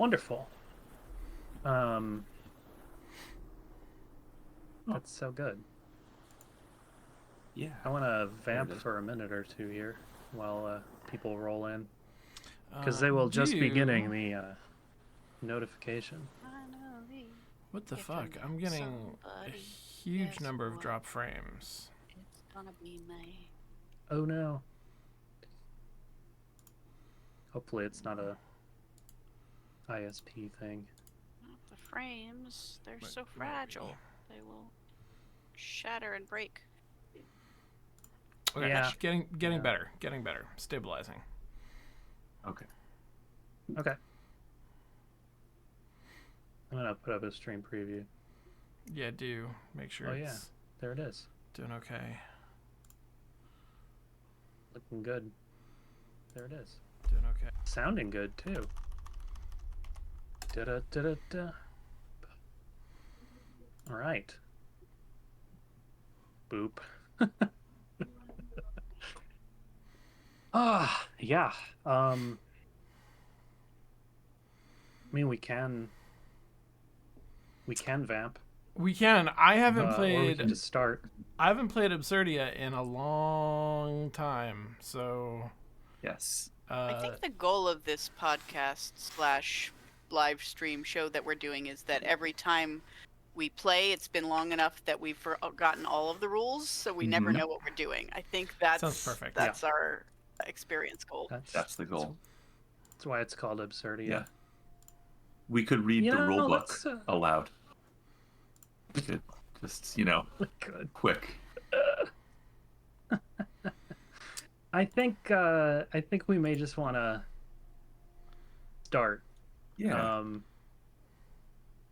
Wonderful. That's so good. Yeah. I want to vamp for a minute or two here while people roll in. Because they will just be getting the notification. What the fuck? I'm getting a huge number of drop frames. It's gonna be me. Oh no. Hopefully it's not a ISP thing. The frames, they're so fragile. They will shatter and break. Okay, Yeah. Getting better. Getting better. Stabilizing. Okay. Okay. I'm gonna put up a stream preview. Yeah, do make sure it's there it is. doing okay. Looking good. There it is. Doing okay. Sounding good too. Da-da-da-da-da. All right. Boop. Yeah. I mean, we can vamp. We can. I haven't Or we played. can just start. I haven't played Absurdia in a long time, so. Yes. I think the goal of this podcast / live stream show that we're doing is that every time we play, it's been long enough that we've forgotten all of the rules, so we never know what we're doing. I think that's sounds perfect. That's our experience goal. That's the goal. That's why it's called Absurdia. Yeah. We could read the rule book aloud. We could just, quick. I think we may just want to start. Yeah. I'm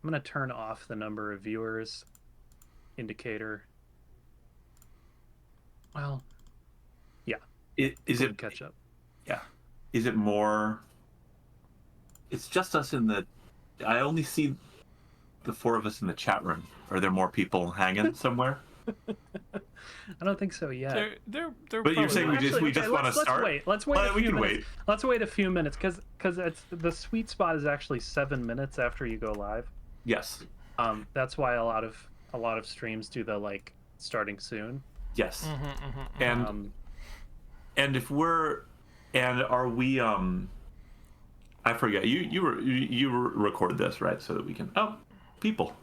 gonna turn off the number of viewers indicator. Well, yeah. Is it catch up? Yeah. Is it more? It's just us in the. I only see the four of us in the chat room. Are there more people hanging somewhere? I don't think so yet. But you're saying we just want to start? Let's wait. We can wait. Let's wait a few minutes because it's the sweet spot is actually 7 minutes after you go live. Yes. That's why a lot of streams do the starting soon. Yes. And if we're are we I forget you record this, right, so that we can people.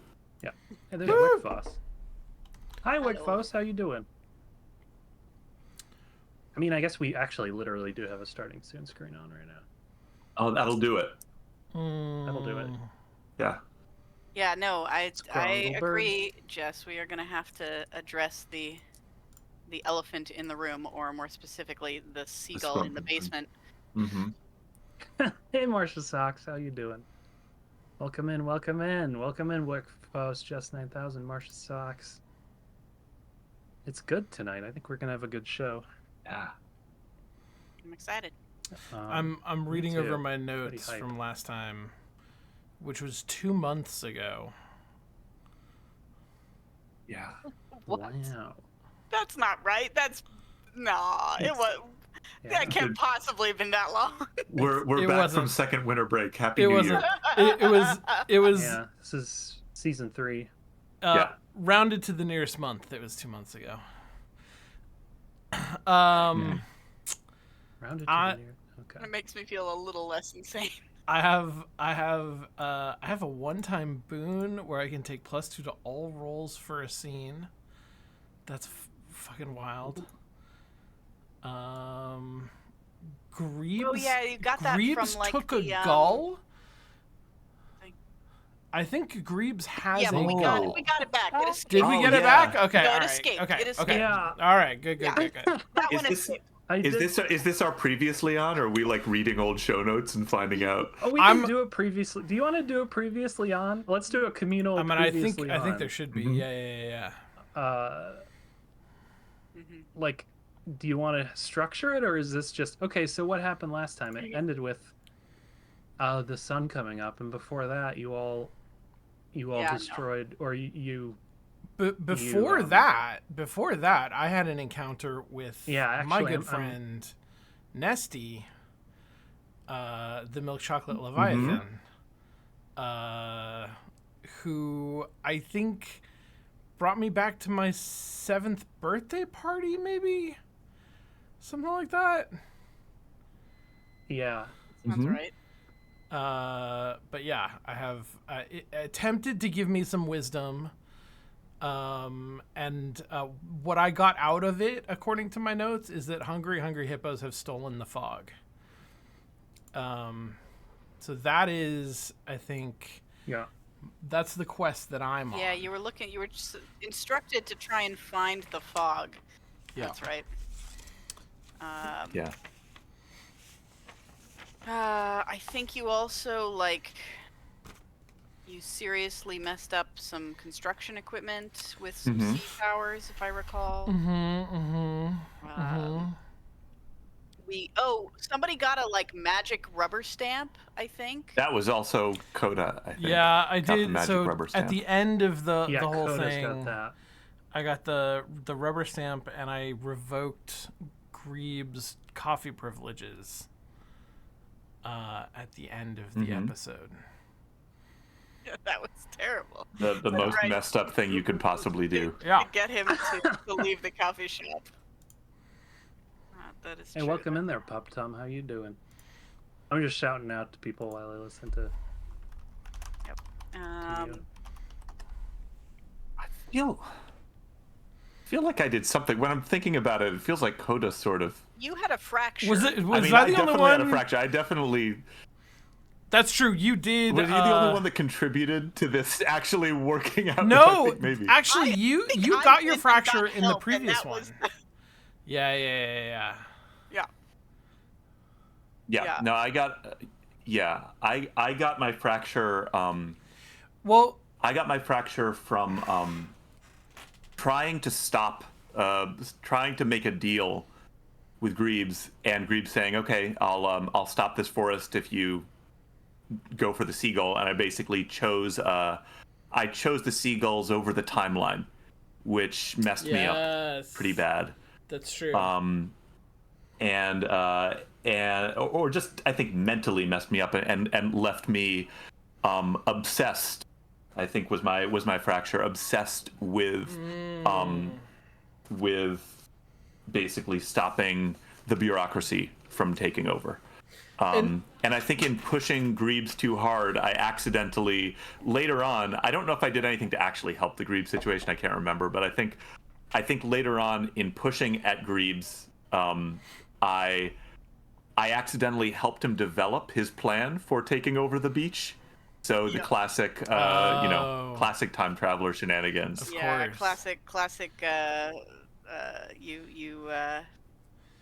Yeah. And there's Wickfoss. Hi Wickfoss, how you doing? I mean, I guess we actually literally do have a starting soon screen on right now. Oh, that'll do it. That'll do it. Yeah. Yeah, no, I agree, Jess. We are going to have to address the elephant in the room, or more specifically, the seagull in the basement. Mm-hmm. Hey, Marcia Socks, how you doing? Welcome in, Wickfoss, Jess 9000, Marcia Socks. It's good tonight. I think we're gonna have a good show. Yeah. I'm excited. I'm reading over my notes from last time, which was 2 months ago. Yeah. What? Wow. That's not right. It was. Yeah. That can't possibly have been that long. We're back from second winter break. Happy New Year. It was. Yeah, this is season 3. Rounded to the nearest month. It was 2 months ago. Rounded to the nearest. Okay. It makes me feel a little less insane. I have a one-time boon where I can take +2 to all rolls for a scene. That's fucking wild. Greebs. Oh yeah, you got that Greebs from took a gull. I think Greebs has but we got it back. It escaped. Did we get it back? Okay. No, all it right. escaped. Okay. It escaped. Okay. Yeah. All right. Good. That one escaped. Is this our previously on, or are we reading old show notes and finding out? Oh, we can do it previously. Do you want to do it previously on? Let's do a communal. I think there should be. Mm-hmm. Yeah. Do you want to structure it, or is this just okay? So what happened last time? It ended with the sun coming up, and before that, you all destroyed, or you. Before that, I had an encounter with my good friend Nesty, the milk chocolate Leviathan. who I think brought me back to my 7th birthday party, maybe? Something like that. Yeah. Sounds right. But yeah, I have it attempted to give me some wisdom. And what I got out of it, according to my notes, is that hungry hippos have stolen the fog. So that is, I think, that's the quest that I'm on. Yeah, you were just instructed to try and find the fog. Yeah. That's right. Yeah. I think you also, like, you seriously messed up some construction equipment with some sea powers, if I recall. Somebody got a, like, magic rubber stamp, I think. That was also Coda, I think. Yeah, I Got the did. magic So rubber stamp. at the end of the whole Coda's thing, got that. I got the rubber stamp, and I revoked Greeb's coffee privileges at the end of the episode. That was terrible. The most messed up thing you could possibly do. Yeah. To get him to leave the coffee shop. That is Hey, true. welcome in there, Pup Tom. How you doing? I'm just shouting out to people while I listen to. Yep. I feel like I did something. When I'm thinking about it, it feels like Coda sort of. You had a fracture. Was I I the definitely only one? had a fracture. I definitely. That's true. You did. Was you the only one that contributed to this actually working out? No, I think maybe. actually, you I got your did fracture not in the help, and previous that one. was- Yeah. Yeah. Yeah. No, I got. I got my fracture. Well, I got my fracture from trying to stop, trying to make a deal with Greebs, and Greebs saying, "Okay, I'll stop this forest if you go for the seagull." And I basically chose the seagulls over the timeline, which messed me up pretty bad. That's true. Or just I think mentally messed me up and left me obsessed. I think was my fracture, obsessed with basically stopping the bureaucracy from taking over. And I think in pushing Greebs too hard, I accidentally later on, I don't know if I did anything to actually help the Greebs situation, I can't remember, but I think later on in pushing at Greebs, I accidentally helped him develop his plan for taking over the beach. So the classic, classic time traveler shenanigans. Of Yeah, course. classic. You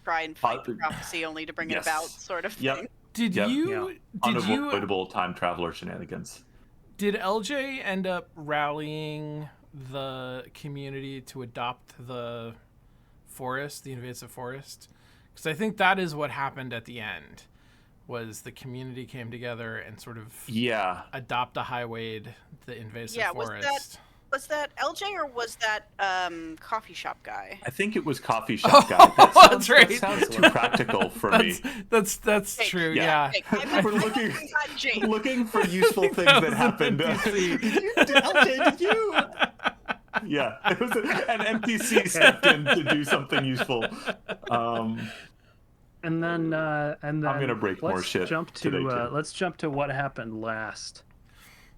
try and fight the prophecy only to bring it about, sort of thing. Yep. Did you Unavoidable time traveler shenanigans. Did LJ end up rallying the community to adopt the forest, the invasive forest? Because I think that is what happened at the end. Was the community came together and sort of adopt a highwayed the invasive forest. Was that LJ or was that coffee shop guy? I think it was coffee shop guy. That's right. That sounds too practical for me. That's true. Yeah. We're looking for useful things that happened. LJ, did you? Yeah, it was an NPC stepped in to do something useful. And then I'm gonna break more shit. Let's jump to what happened last.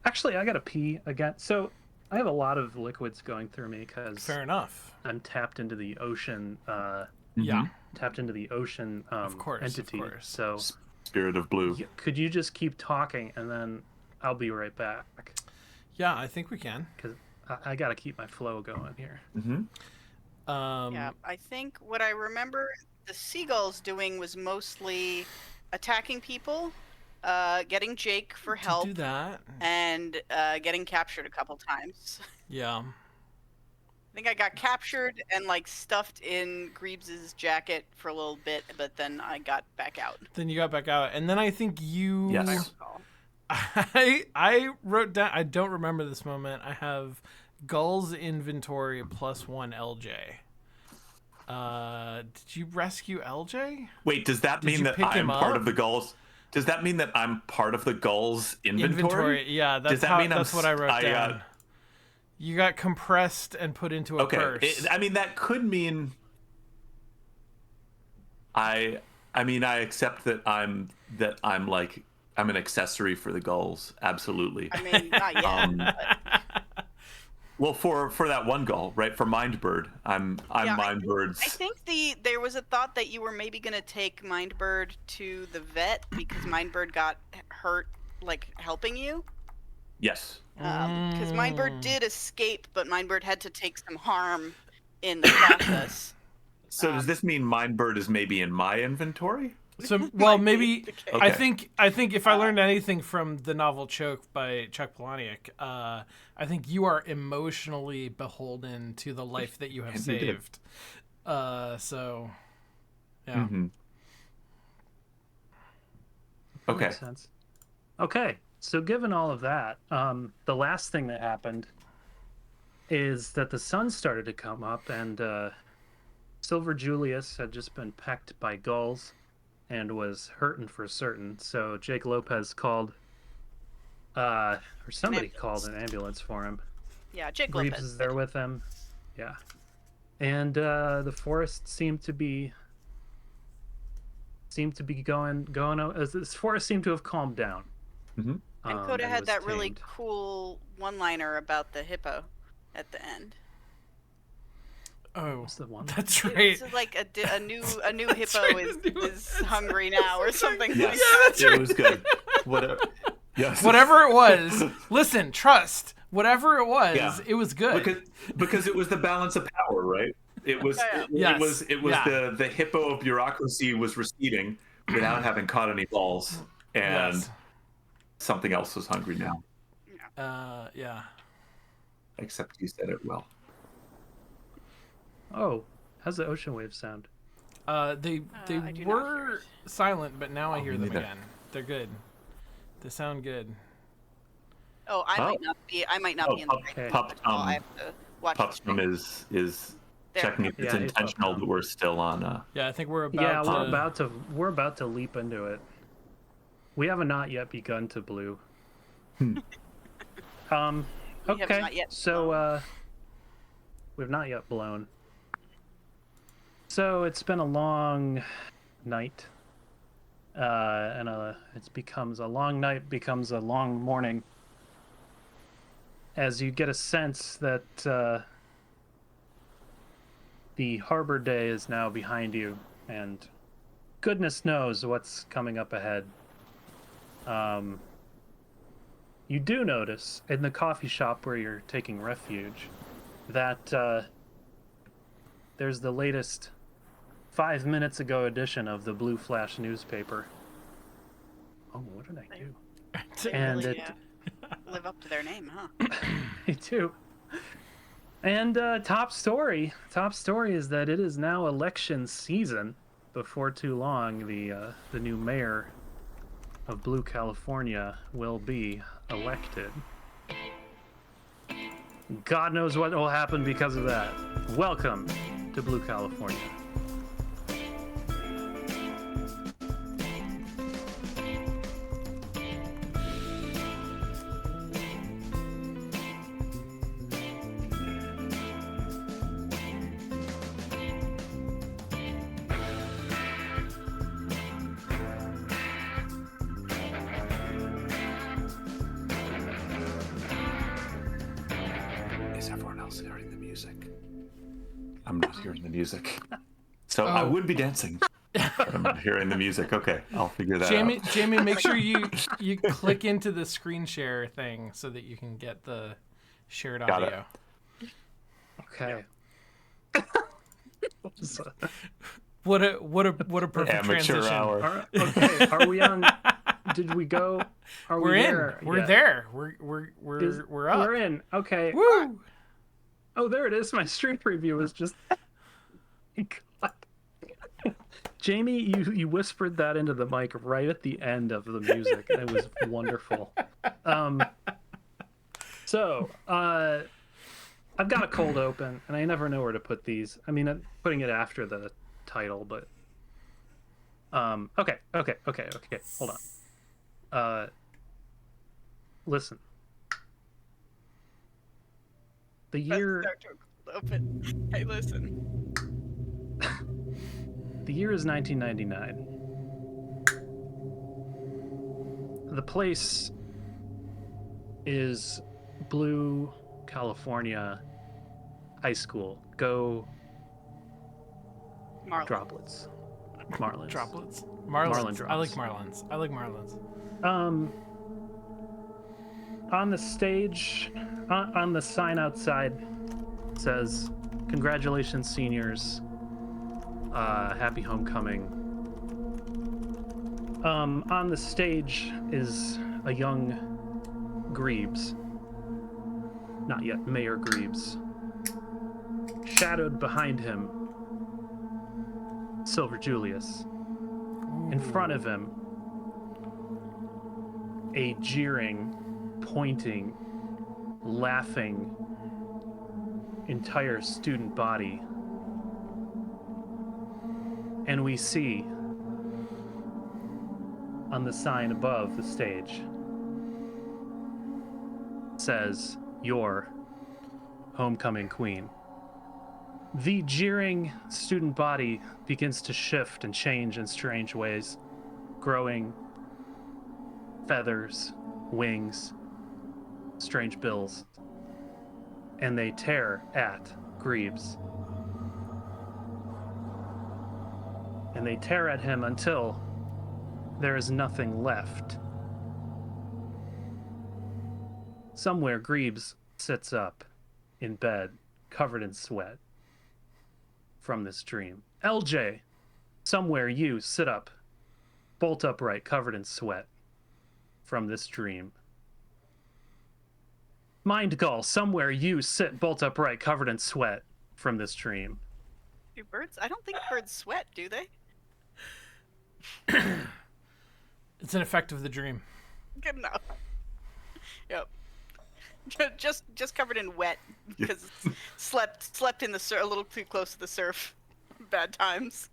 Actually, I gotta pee again. So I have a lot of liquids going through me because fair enough. I'm tapped into the ocean. Tapped into the ocean entity. Of course. So Spirit of Blue. Could you just keep talking and then I'll be right back? Yeah, I think we can. Because I gotta keep my flow going here. Yeah, I think what I remember the seagulls doing was mostly attacking people, getting Jake for help, do that, and getting captured a couple times. Yeah. I think I got captured and like stuffed in Greebs's jacket for a little bit, but then I got back out. Then you got back out, and then I think you. Yes. I wrote down. I don't remember this moment. I have Gull's inventory +1 LJ. Did you rescue LJ? Wait, does that mean that I'm part of the Gulls? Does that mean that I'm part of the gull's inventory? Yeah, Does that mean that's what I wrote down. You got compressed and put into a purse. I mean, that could mean I accept that I'm an accessory for the gulls. Absolutely. I mean, not yet. Well, for that one gull, right? For Mindbird, I'm Mindbird's. I think there was a thought that you were maybe gonna take Mindbird to the vet because Mindbird got hurt, like helping you. Yes. Because Mindbird did escape, but Mindbird had to take some harm in the process. So does this mean Mindbird is maybe in my inventory? So, well, maybe Okay. I think if I learned anything from the novel Choke by Chuck Palahniuk, I think you are emotionally beholden to the life that you have And you did. saved. So, yeah. Mm-hmm. Okay. Makes sense. Okay, so given all of that, the last thing that happened is that the sun started to come up, and Silver Julius had just been pecked by gulls and was hurting for certain. So Jake Lopez called, or somebody called an ambulance for him. Yeah, Jake Reeves Lopez. is there with him. Yeah, and the forest seemed to be going. This forest seemed to have calmed down. Mm-hmm. And Coda had was that really tamed. cool one-liner about the hippo at the end. Oh, What's the one? that's right. It's like a new hippo right, is hungry now or something like Yes. that. that's It was good. Whatever. Yes. Whatever it was, listen, trust. Whatever it was, Yeah. it was good. Because it was the balance of power, right? It was Yes. it was Yeah. the hippo of bureaucracy was receding without having caught any balls, and Yes. something else was hungry now. Yeah. Except you said it well. Oh, how's the ocean waves sound? They I do not hear were it. silent, but now I Oh, hear me them neither. again. They're good. They sound good. Oh, I might not be in the right okay. spot at all. I have to watch the Pupsum stream. is There. checking if it's Yeah, he's intentional Pupsum. that we're still on. Yeah, I think we're about Yeah, to. we're about to leap into it. We have not yet begun to blue. We have Okay. not yet So we've not yet blown. So it's been a long night. And it becomes a long night, becomes a long morning. As you get a sense that the Harbor Day is now behind you, and goodness knows what's coming up ahead. You do notice in the coffee shop where you're taking refuge that there's the latest 5 minutes ago edition of the Blue Flash newspaper. Oh, what did I do? They And really, it- live up to their name, huh? Me too. And top story is that it is now election season. Before too long, the new mayor of Blue California will be elected. God knows what will happen because of that. Welcome to Blue California. Is everyone else hearing the music? I'm not hearing the music. So I would be dancing. But I'm not hearing the music. Okay, I'll figure that out. Jamie, make sure you click into the screen share thing so that you can get the shared Got it. audio. Okay. What a perfect Amateur transition. hour. Okay, are we on? Did we go? Are We're we in. there? We're yet? there. We're Is- we're up. We're in. Okay. Woo! Oh, there it is. My stream preview was just. God. Jamie, you whispered that into the mic right at the end of the music. And it was wonderful. So, I've got a cold open, and I never know where to put these. I mean, I'm putting it after the title, but okay. Hold on. Listen. The Press year start to open. Hey, listen. the year is 1999. The place is Blue, California High School. Go Marlin. Droplets. Marlins. Droplets. Marlin Marlins. drops. I like Marlins. I like Marlins. On the stage, on the sign outside, says, "Congratulations, seniors. Happy homecoming." On the stage is a young Greaves. Not yet, Mayor Greaves. Shadowed behind him, Silver Julius. In front of him, a jeering, pointing, laughing entire student body. And we see on the sign above the stage says, "Your homecoming queen." The jeering student body begins to shift and change in strange ways, growing feathers, wings, strange bills, and they tear at Greaves. And they tear at him until there is nothing left. Somewhere, Greaves sits up in bed, covered in sweat from this dream. LJ, somewhere you sit up, bolt upright, covered in sweat from this dream. Mind Gull, somewhere you sit bolt upright, covered in sweat from this dream. Do birds? I don't think birds sweat, do they? It's an effect of the dream. Good enough. Yep. Just covered in wet because slept in the surf a little too close to the surf. Bad times.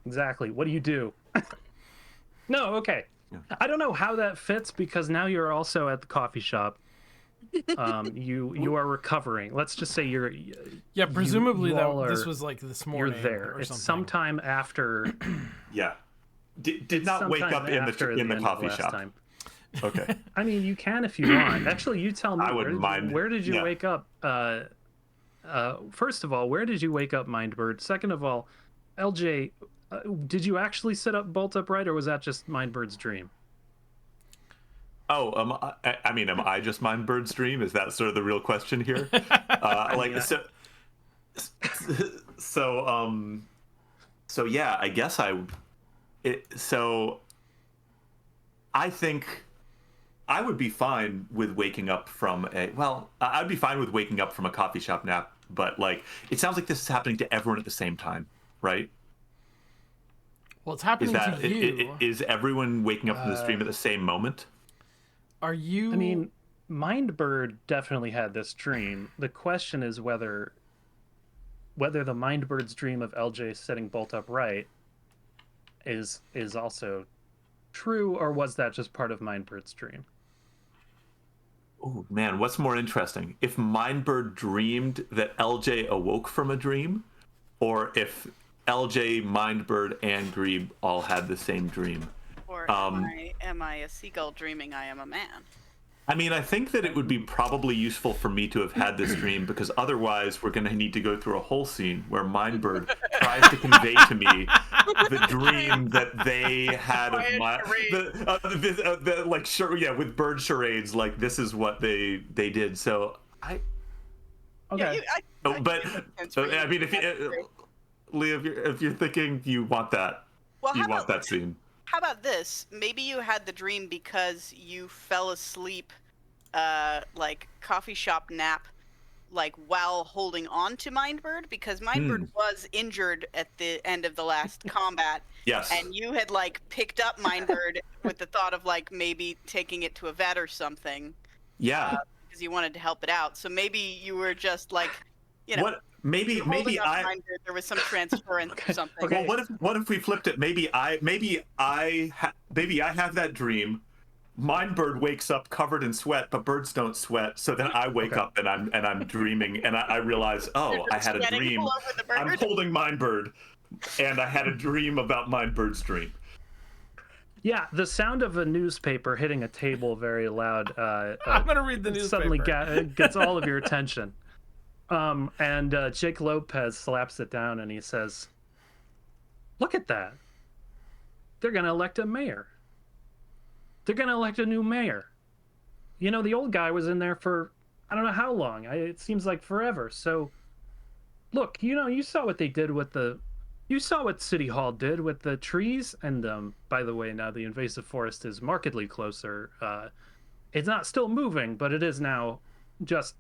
Exactly. What do you do? No, okay. Yeah. I don't know how that fits because now you're also at the coffee shop. You are recovering. Let's just say you're. Yeah, presumably this was like this morning. You're there. Or it's something. sometime after. Yeah. Did not wake up in the coffee shop. Time. Okay. I mean, you can if you want. Actually, you tell me. I wouldn't mind. Where did you wake up? First of all, where did you wake up, Mindbird? Second of all, LJ, did you actually sit up bolt upright, or was that just Mindbird's dream? Oh, I mean, am I just Mindbird's dream? Is that sort of the real question here? So yeah, I guess I think I would be fine with waking up from I'd be fine with waking up from a coffee shop nap, but like it sounds like this is happening to everyone at the same time, right? Well, it's happening to you. Is everyone waking up from the stream at the same moment? Are you? I mean, Mindbird definitely had this dream. The question is whether the Mindbird's dream of LJ sitting bolt upright is also true, or was that just part of Mindbird's dream? Oh man, what's more interesting? If Mindbird dreamed that LJ awoke from a dream, or if LJ, Mindbird, and Grebe all had the same dream? Or am I a seagull dreaming I am a man? I mean, I think that it would be probably useful for me to have had this dream, because otherwise we're going to need to go through a whole scene where Mindbird tries to convey to me the dream that they had of with bird charades, like this is what they did. So okay. I mean, if you're thinking you want that, that scene. How about this? Maybe you had the dream because you fell asleep, like coffee shop nap, like while holding on to Mindbird, because Mindbird was injured at the end of the last combat. Yes. And you had like picked up Mindbird with the thought of like maybe taking it to a vet or something. Yeah. Because you wanted to help it out. So maybe you were just like, maybe Holding up I. Mindbird, there was some transference or something. Okay. Well, what if we flipped it? Maybe I have that dream. Mindbird wakes up covered in sweat, but birds don't sweat. So then I wake Okay. up and I'm dreaming, and I realize, oh, I had a Sweating dream. all over the bird. I'm holding Mindbird, and I had a dream about Mindbird's dream. Yeah, the sound of a newspaper hitting a table very loud. I'm gonna read the newspaper. Suddenly gets all of your attention. And Jake Lopez slaps it down and he says, "Look at that! They're gonna elect a mayor. They're gonna elect a new mayor. You know, the old guy was in there for I don't know how long. It seems like forever. So, look, you know, you saw what they did with you saw what City Hall did with the trees. And by the way, now the invasive forest is markedly closer. It's not still moving, but it is now just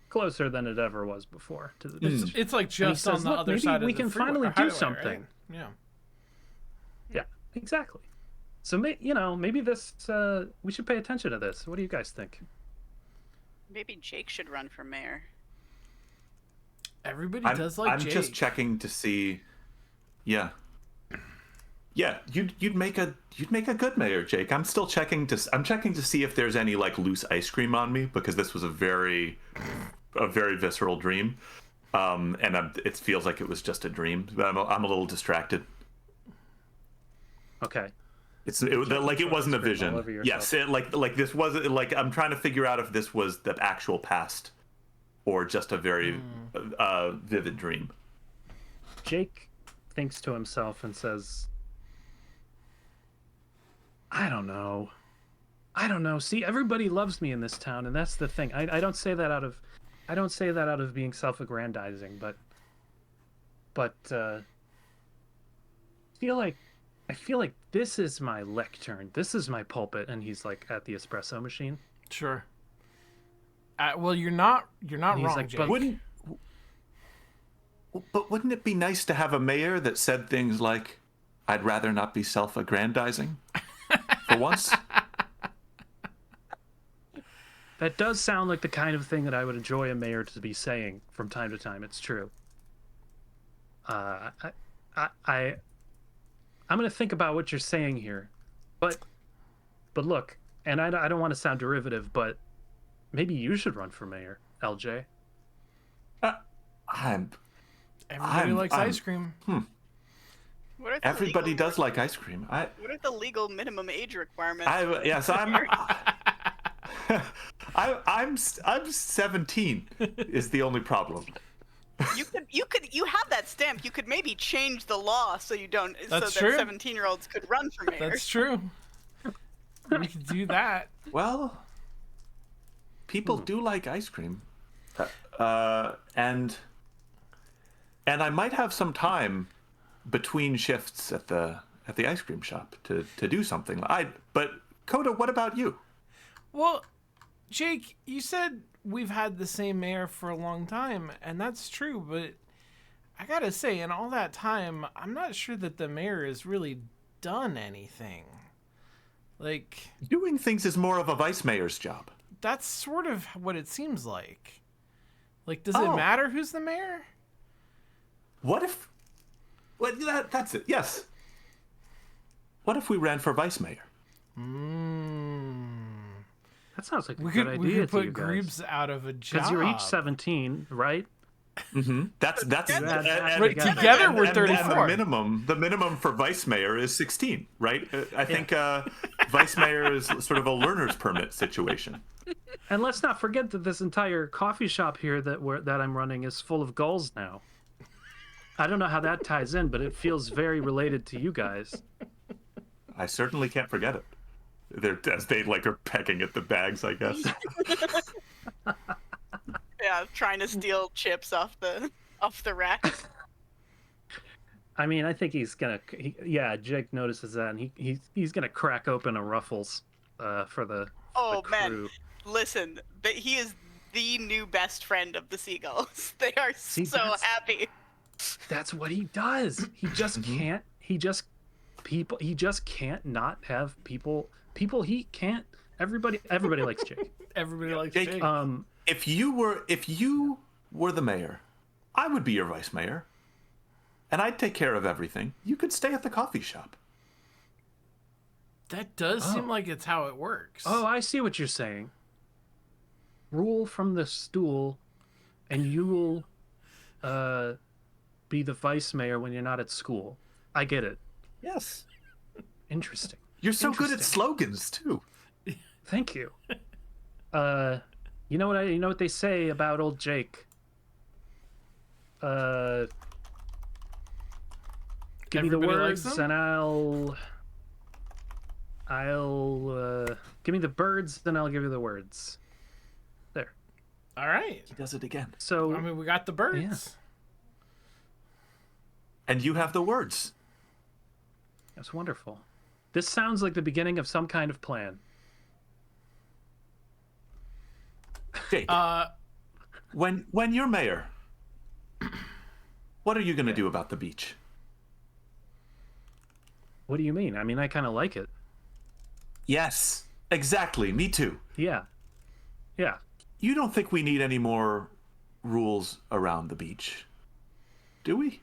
closer than it ever was before to the beach. It's like just says, on the "Look, other maybe side of we the can freeway, finally or do highway, something." right? Yeah. Yeah, exactly. So maybe this we should pay attention to this. What do you guys think? Maybe Jake should run for mayor. Everybody I'm does like Jake. just checking to see. Yeah. Yeah, you'd make a good mayor, Jake. I'm checking to see if there's any like loose ice cream on me, because this was a very visceral dream, and it feels like it was just a dream. But I'm a little distracted. Okay. It wasn't a all vision. over yourself. Yes, like this wasn't like I'm trying to figure out if this was the actual past or just a very vivid dream. Jake thinks to himself and says, I don't know. See, everybody loves me in this town, and that's the thing. I don't say that out of being self-aggrandizing, but I feel like this is my lectern. This is my pulpit, and he's like at the espresso machine. Sure. Well, you're not And wrong, he's like, Jake. But wouldn't it be nice to have a mayor that said things like, "I'd rather not be self-aggrandizing," for once? That does sound like the kind of thing that I would enjoy a mayor to be saying from time to time. It's true. I'm going to think about what you're saying here, but look, and I don't want to sound derivative, but maybe you should run for mayor, LJ. Everybody likes ice cream. What are the Everybody legal, does like ice cream. What are the legal minimum age requirements? I'm 17 is the only problem. You have that stamp. You could maybe change the law so you don't. That's so true. that 17-year-olds could run for mayor. That's true. We could do that. Well, people do like ice cream, and I might have some time between shifts at the ice cream shop to do something. But Coda, what about you? Well, Jake, you said we've had the same mayor for a long time, and that's true, but I gotta say, in all that time, I'm not sure that the mayor has really done anything. Like, Doing things is more of a vice mayor's job. that's sort of what it seems like. Like, does it matter who's the mayor? What if... Well, that's it, yes. What if we ran for vice mayor? That sounds like a We good could idea to put you guys. Grebes out of a job. Because you're each 17, right? That's Together we're 34. And the minimum for vice mayor is 16, right? I think vice mayor is sort of a learner's permit situation. And let's not forget that this entire coffee shop here that I'm running is full of gulls now. I don't know how that ties in, but it feels very related to you guys. I certainly can't forget it. As they are pecking at the bags, I guess. Yeah, trying to steal chips off the rack. I mean, I think he's gonna. Jake notices that, and he's gonna crack open a Ruffles for the. Oh the crew. man, listen, but he is the new best friend of the seagulls. They are so happy. That's what he does. He just can't. He just can't not have people. He can't. Everybody likes Jake. Everybody likes Jake. Jake. If you were the mayor, I would be your vice mayor. And I'd take care of everything. You could stay at the coffee shop. That does seem like it's how it works. Oh, I see what you're saying. Rule from the stool, and you will be the vice mayor when you're not at school. I get it. Yes. Interesting. You're so good at slogans, too. Thank you. You know what they say about old Jake? Give me the Everybody likes words them? and I'll give me the birds, then I'll give you the words. There. All right. He does it again. So I mean, we got the birds. Yeah. And you have the words. that's wonderful. This sounds like the beginning of some kind of plan. Jake, when you're mayor, what are you going to do about the beach? What do you mean? I mean, I kind of like it. Yes, exactly. Me too. Yeah. Yeah. You don't think we need any more rules around the beach, do we?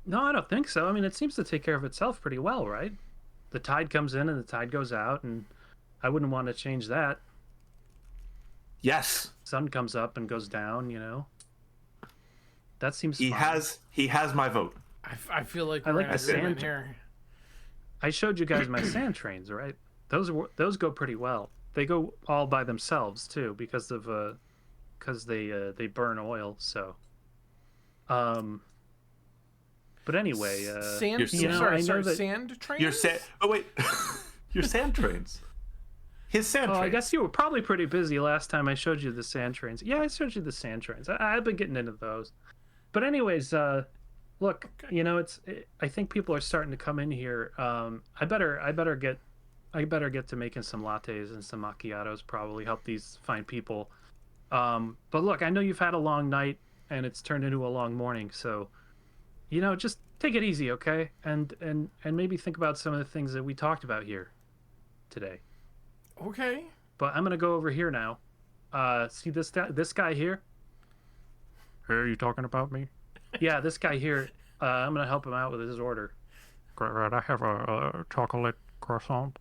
No, I don't think so. I mean, it seems to take care of itself pretty well, right? The tide comes in and the tide goes out, and I wouldn't want to change that. Yes. Sun comes up and goes down, you know. That seems He fine. has my vote. I feel like I we're like in the agreement sand. here. I showed you guys my sand trains, right? Those go pretty well. They go all by themselves too because they burn oil. So, but anyway, Sand. You're saying- Sorry, I know that- sand trains. Your sand. Oh wait, your sand trains. His sand oh, trains. I guess you were probably pretty busy last time I showed you the sand trains. Yeah, I showed you the sand trains. I've been getting into those. But anyways, look, you know, I think people are starting to come in here. I better get to making some lattes and some macchiatos. Probably help these fine people. But look, I know you've had a long night and it's turned into a long morning. So, you know, just take it easy, okay? And maybe think about some of the things that we talked about here today. Okay. But I'm gonna go over here now. See this guy here? Hey, are you talking about me? Yeah, this guy here. I'm gonna help him out with his order. Great, I have a chocolate croissant.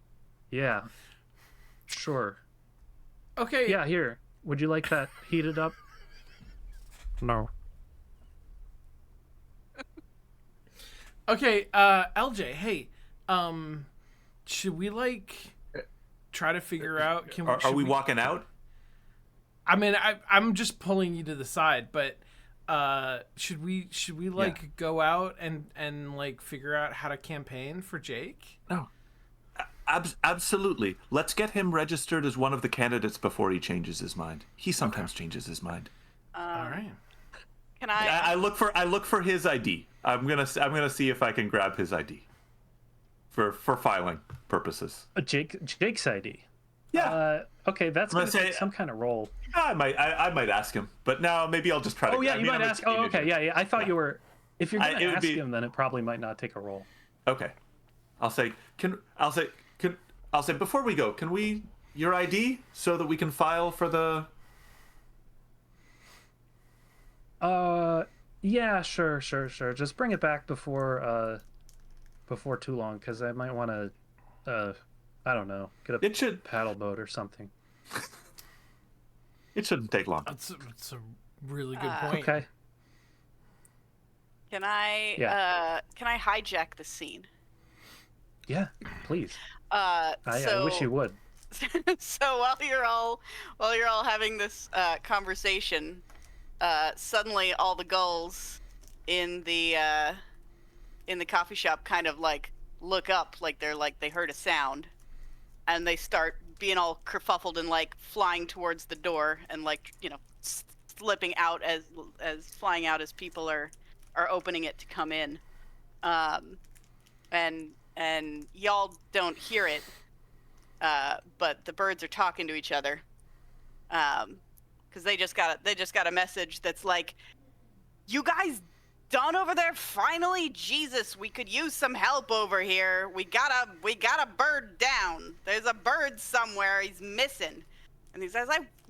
Yeah. Sure. Okay. Yeah, here. Would you like that heated up? No. Okay. LJ, hey, should we try to figure out? Are we walking out? I mean, I'm just pulling you to the side, but should we go out and figure out how to campaign for Jake? No. Absolutely. Let's get him registered as one of the candidates before he changes his mind. He sometimes changes his mind. All right. Can I? I look for his ID. I'm gonna see if I can grab his ID for filing purposes. Jake's ID. Yeah. Okay, that's I'm gonna gonna take say- some kind of role. I might ask him, but now maybe I'll just try to. Oh yeah, I you mean, might I'm a ask. Oh, okay, teenager. yeah. I thought you were. If you're gonna it would ask be- him, then it probably might not take a role. Okay. I'll say before we go, can we your ID so that we can file for the. Yeah, sure. Just bring it back before too long, because I might want to, I don't know, get a It should. paddle boat or something. It shouldn't take long. That's a really good point. Okay. Can I? Yeah. Can I hijack the scene? Yeah, please. I I wish you would. So while you're all having this conversation, suddenly all the gulls in the coffee shop kind of look up, they heard a sound, and they start being all kerfuffled and flying towards the door and slipping out as flying out as people are opening it to come in, and y'all don't hear it. But the birds are talking to each other, because they just got a message that's like, "You guys done over there finally? Jesus, we could use some help over here. We got a bird down. There's a bird somewhere. He's missing." And he says,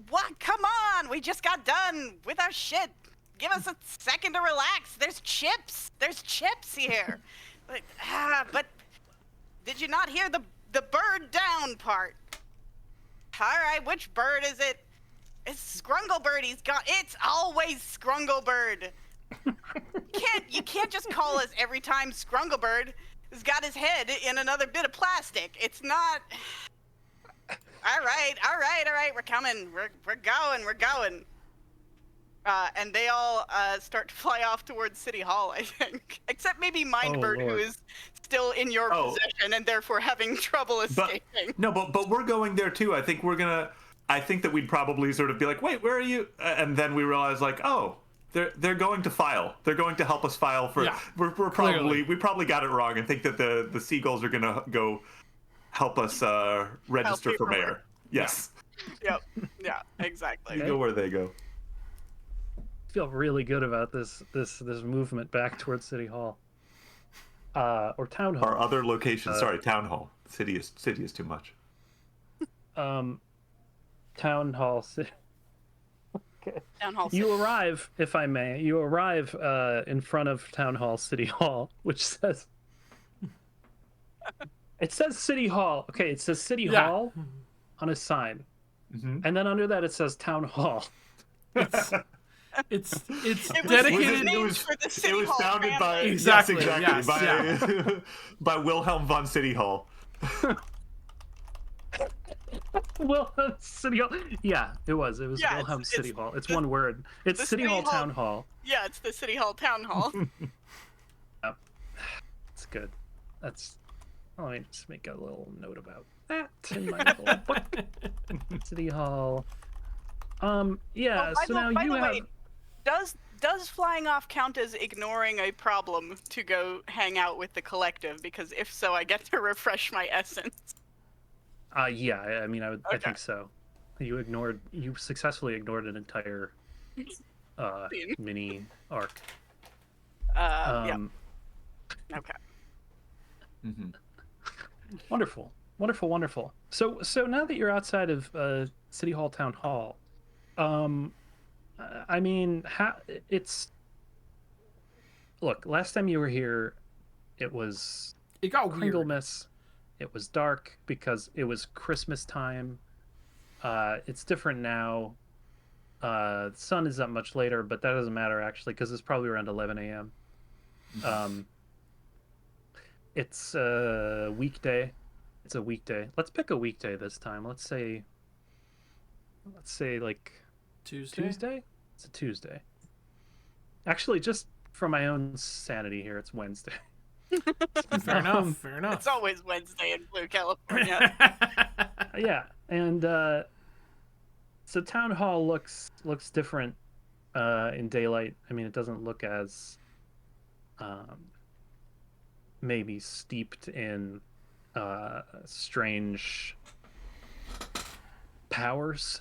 "What? Come on! We just got done with our shit. give us a second to relax. There's chips here. But did you not hear the bird down part? All right, which bird is it? It's Scrunglebird. It's always Scrunglebird. You can't just call us every time Scrunglebird has got his head in another bit of plastic. It's not. All right. We're coming. We're going. And they all start to fly off towards City Hall, I think. Except maybe Mindbird, who is still in your possession and therefore having trouble escaping. But we're going there too. I think that we'd probably sort of be like, wait, where are you? And then we realize like, oh, they're going to file. They're going to help us file for. Yeah, we probably got it wrong and think that the seagulls are going to go help us register for mayor. Yes. Yep. Yeah. Exactly. You go where they go. Feel really good about this movement back towards City Hall, or Town Hall. Or other locations. Sorry, Town Hall. City is too much. Town Hall. Okay. Town Hall. You arrive, if I may. You arrive in front of Town Hall, City Hall, which says. It says City Hall. Okay, it says City Hall on a sign, and then under that it says Town Hall. It's dedicated. It was founded by exactly by Wilhelm von City Hall. Wilhelm City Hall. Yeah, it was. It was Wilhelm City Hall. It's one word. It's City Hall Town Hall. Yeah, it's the City Hall Town Hall. Yep. It's good. That's. Let me just make a little note about that in my little book. City Hall. Yeah. So now you have. Does flying off count as ignoring a problem to go hang out with the collective? Because if so, I get to refresh my essence. Yeah. I mean, I think so. You successfully ignored an entire mini arc. Yeah. Okay. Mm-hmm. Wonderful. So now that you're outside of City Hall Town Hall, I mean, look, last time you were here, it got Kringlemas. It was dark because it was Christmas time. It's different now. The sun is up much later, but that doesn't matter actually because it's probably around 11 a.m. It's a weekday. Let's pick a weekday this time. Let's say like Tuesday? It's a Tuesday. Actually, just for my own sanity here, it's Wednesday. Fair enough. It's always Wednesday in Blue, California. Yeah, and so Town Hall looks different in daylight. I mean, it doesn't look as maybe steeped in strange powers.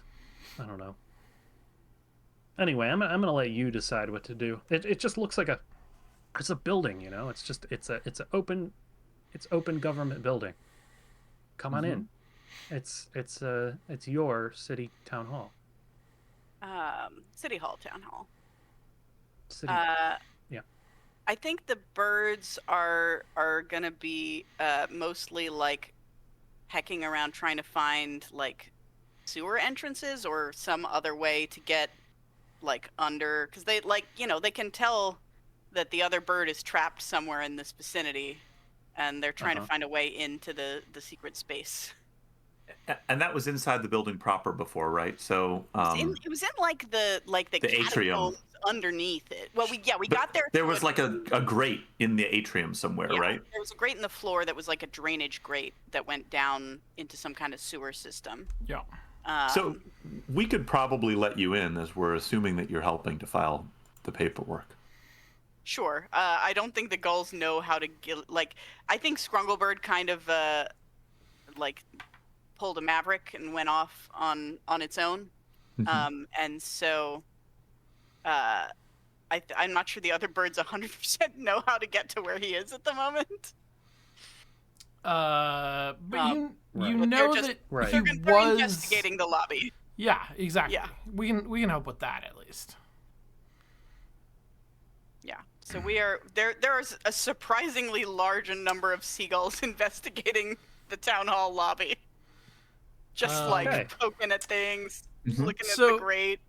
I don't know. Anyway, I'm gonna let you decide what to do. It just looks like it's a building, you know. It's an open government building. Come on in. It's your city town hall. City Hall Town Hall. City. Yeah. I think the birds are gonna be mostly like hecking around trying to find like sewer entrances or some other way to get like under, because they they can tell that the other bird is trapped somewhere in this vicinity and they're trying to find a way into the secret space. And that was inside the building proper before, right? So it was in like the atrium underneath it. Well, we got there. There was like a grate in the atrium somewhere, right? There was a grate in the floor that was like a drainage grate that went down into some kind of sewer system. Yeah. So we could probably let you in, as we're assuming that you're helping to file the paperwork. Sure. I don't think the gulls know how to get. Like, I think Scrunglebird kind of like pulled a maverick and went off on its own. And so I'm not sure the other birds 100% know how to get to where he is at the moment. But you know that they're investigating the lobby. Yeah, exactly. Yeah. We can help with that at least. So we are there. There is a surprisingly large number of seagulls investigating the town hall lobby, just Okay. poking at things, Mhm. looking at So- the grate,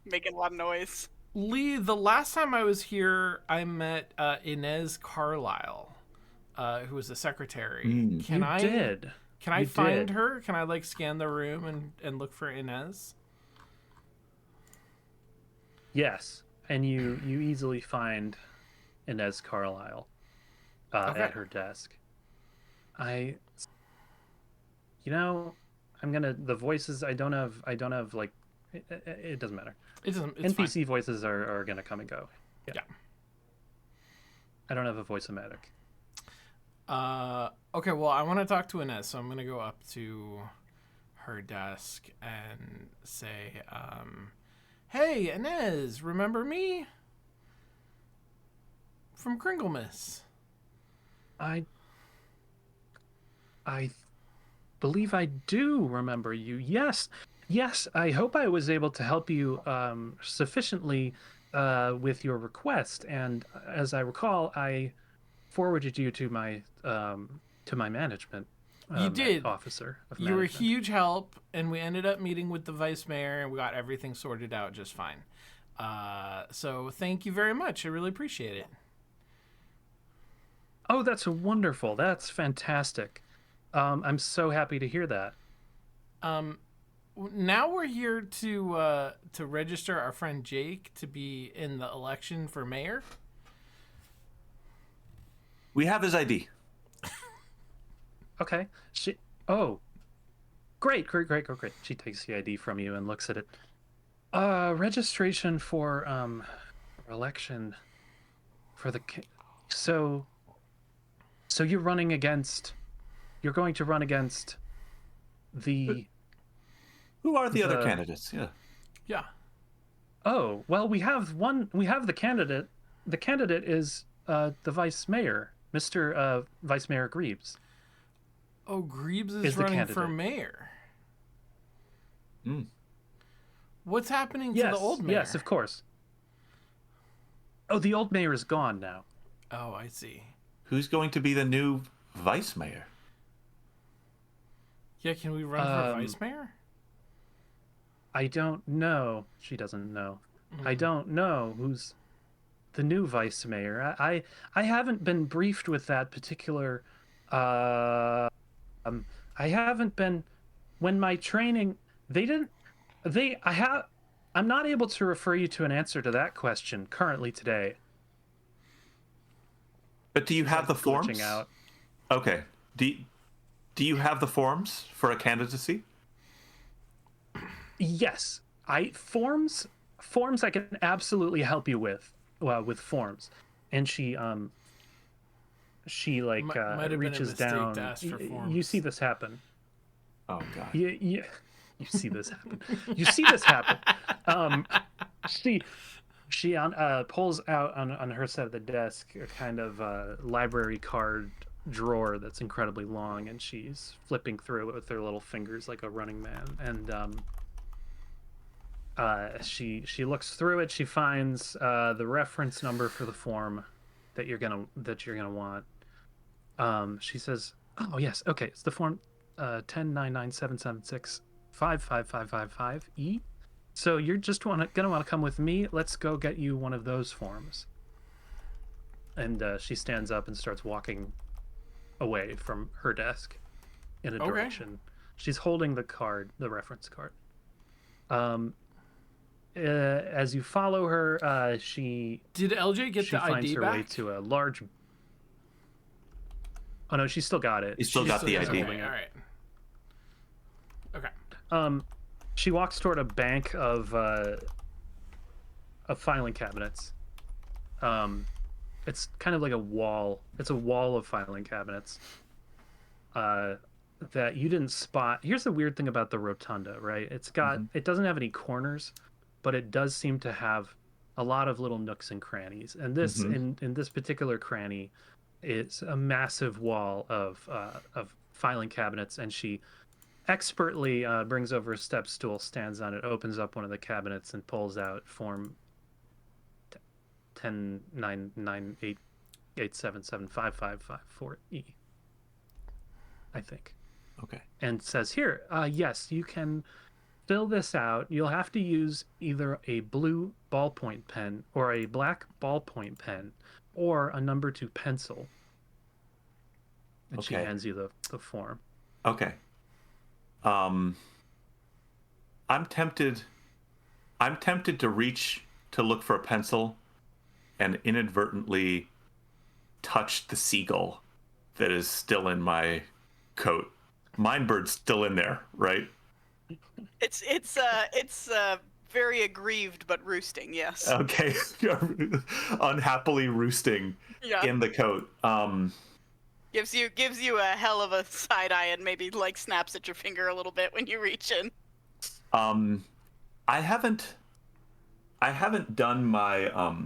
making a lot of noise. Lee, the last time I was here, I met Inez Carlisle, who was the secretary. Mm. Can You I did. Can I You find did. her? Can I like scan the room and look for Inez? Yes, and you easily find Inez Carlisle Okay. at her desk. I, you know, I'm gonna the voices. I don't have like, it doesn't matter. It doesn't. It's NPC fine. voices are gonna come and go. Yeah. I don't have a voice-o-matic. Okay. Well, I want to talk to Inez, so I'm gonna go up to her desk and say, "Hey, Inez, remember me from Kringlemas?" I believe I do remember you. Yes, yes. I hope I was able to help you sufficiently with your request. And as I recall, I forwarded you to my management. You did. Officer of You were a management. huge help, and we ended up meeting with the vice mayor, and we got everything sorted out just fine. So thank you very much. I really appreciate it. Oh, that's wonderful. That's fantastic. I'm so happy to hear that. Now we're here to register our friend Jake to be in the election for mayor. We have his ID. Okay. Oh, great. She takes the ID from you and looks at it. Registration for election for the so you're running against you're going to run against the Who are the other The- candidates? Yeah. Yeah. Oh, well, we have the candidate. The candidate is the vice mayor, Mr. Vice Mayor Greaves. Oh, Greaves is Is the running for candidate. mayor. Mm. What's happening to Yes, the old mayor? yes, of course. Oh, the old mayor is gone now. Oh, I see. Who's going to be the new vice mayor? Yeah, can we run for vice mayor? I don't know. She doesn't know. I Mm. don't know who's the new vice mayor. I haven't been briefed with that particular. I haven't been when my training. They didn't. They. I have. I'm not able to refer you to an answer to that question currently today. But do you have the Glitching forms? out. Okay. Do you have the forms for a candidacy? Yes, I forms I can absolutely help you with. With forms, and she like Might have been a reaches mistake down. to ask for You forms. see this happen. Oh God. You see this happen. You see this happen. She pulls out on her side of the desk a kind of library card drawer that's incredibly long, and she's flipping through it with her little fingers like a running man. And she looks through it. She finds the reference number for the form that you're gonna want. She says, "Oh yes, okay, it's the form 109977655555E. So you're just gonna want to come with me. Let's go get you one of those forms." And she stands up and starts walking away from her desk in a Okay. direction. She's holding the reference card. As you follow her, she Did LJ get the finds ID her back? way to a large. Oh no, she still got it. You still She got the has- ID. Okay, all right. Okay. She walks toward a bank of filing cabinets. It's kind of like a wall. It's a wall of filing cabinets. That you didn't spot. Here's the weird thing about the rotunda, right? It doesn't have any corners, but it does seem to have a lot of little nooks and crannies. And this in this particular cranny, it's a massive wall of filing cabinets, and she expertly brings over a step stool, stands on it, opens up one of the cabinets, and pulls out form 109988775554E, I think. Okay. And says here, yes, you can fill this out. You'll have to use either a blue ballpoint pen or a black ballpoint pen or a number 2 pencil. And she Okay. hands you the form. Okay. I'm tempted to reach to look for a pencil and inadvertently touch the seagull that is still in my coat. Minebird's still in there, right? It's very aggrieved but roosting. Yes. Okay. Unhappily roosting Yeah. in the coat. Gives you a hell of a side eye and maybe like snaps at your finger a little bit when you reach in. I haven't done my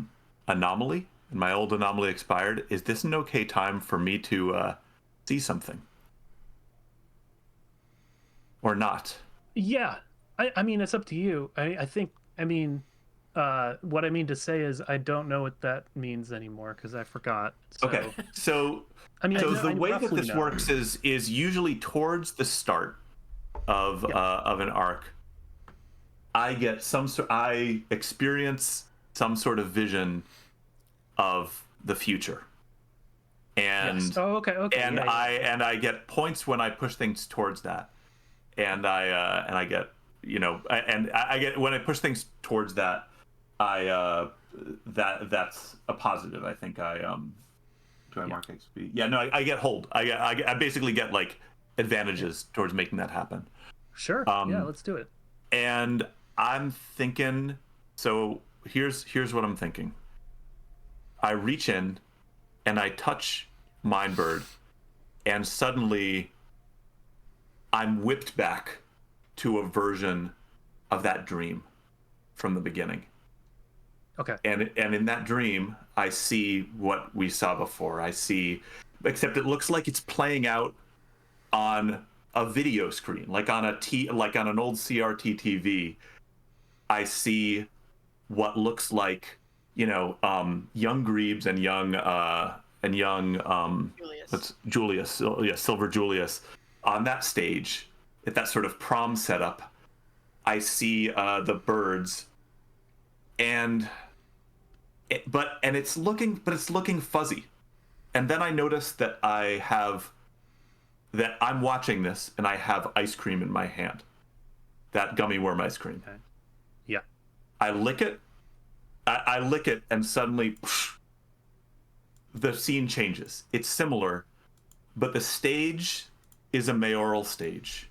anomaly. My old anomaly expired. Is this an okay time for me to see something? Or not? Yeah. I mean, it's up to you. I think, what I mean to say is I don't know what that means anymore because I forgot. So. Okay. So the way that this works is usually towards the start of an arc. I experience some sort of vision of the future. And yes. Oh, okay. and I get points when I push things towards that. And I get, I get when I push things towards that, that's a positive. I think do I mark XP? Yeah, no, I get hold. I basically get like advantages towards making that happen. Sure. Yeah, let's do it. And I'm thinking, so here's what I'm thinking. I reach in and I touch Mindbird, and suddenly I'm whipped back to a version of that dream from the beginning. Okay. And in that dream, I see what we saw before. I see, except it looks like it's playing out on a video screen, like on an old CRT TV. I see what looks like, young Grebes and young Silver Julius on that stage at that sort of prom setup. I see the birds, and it's looking fuzzy. And then I notice that I'm watching this and I have ice cream in my hand. That gummy worm ice cream. Okay. Yeah. I lick it. I lick it, and suddenly the scene changes. It's similar, but the stage is a mayoral stage.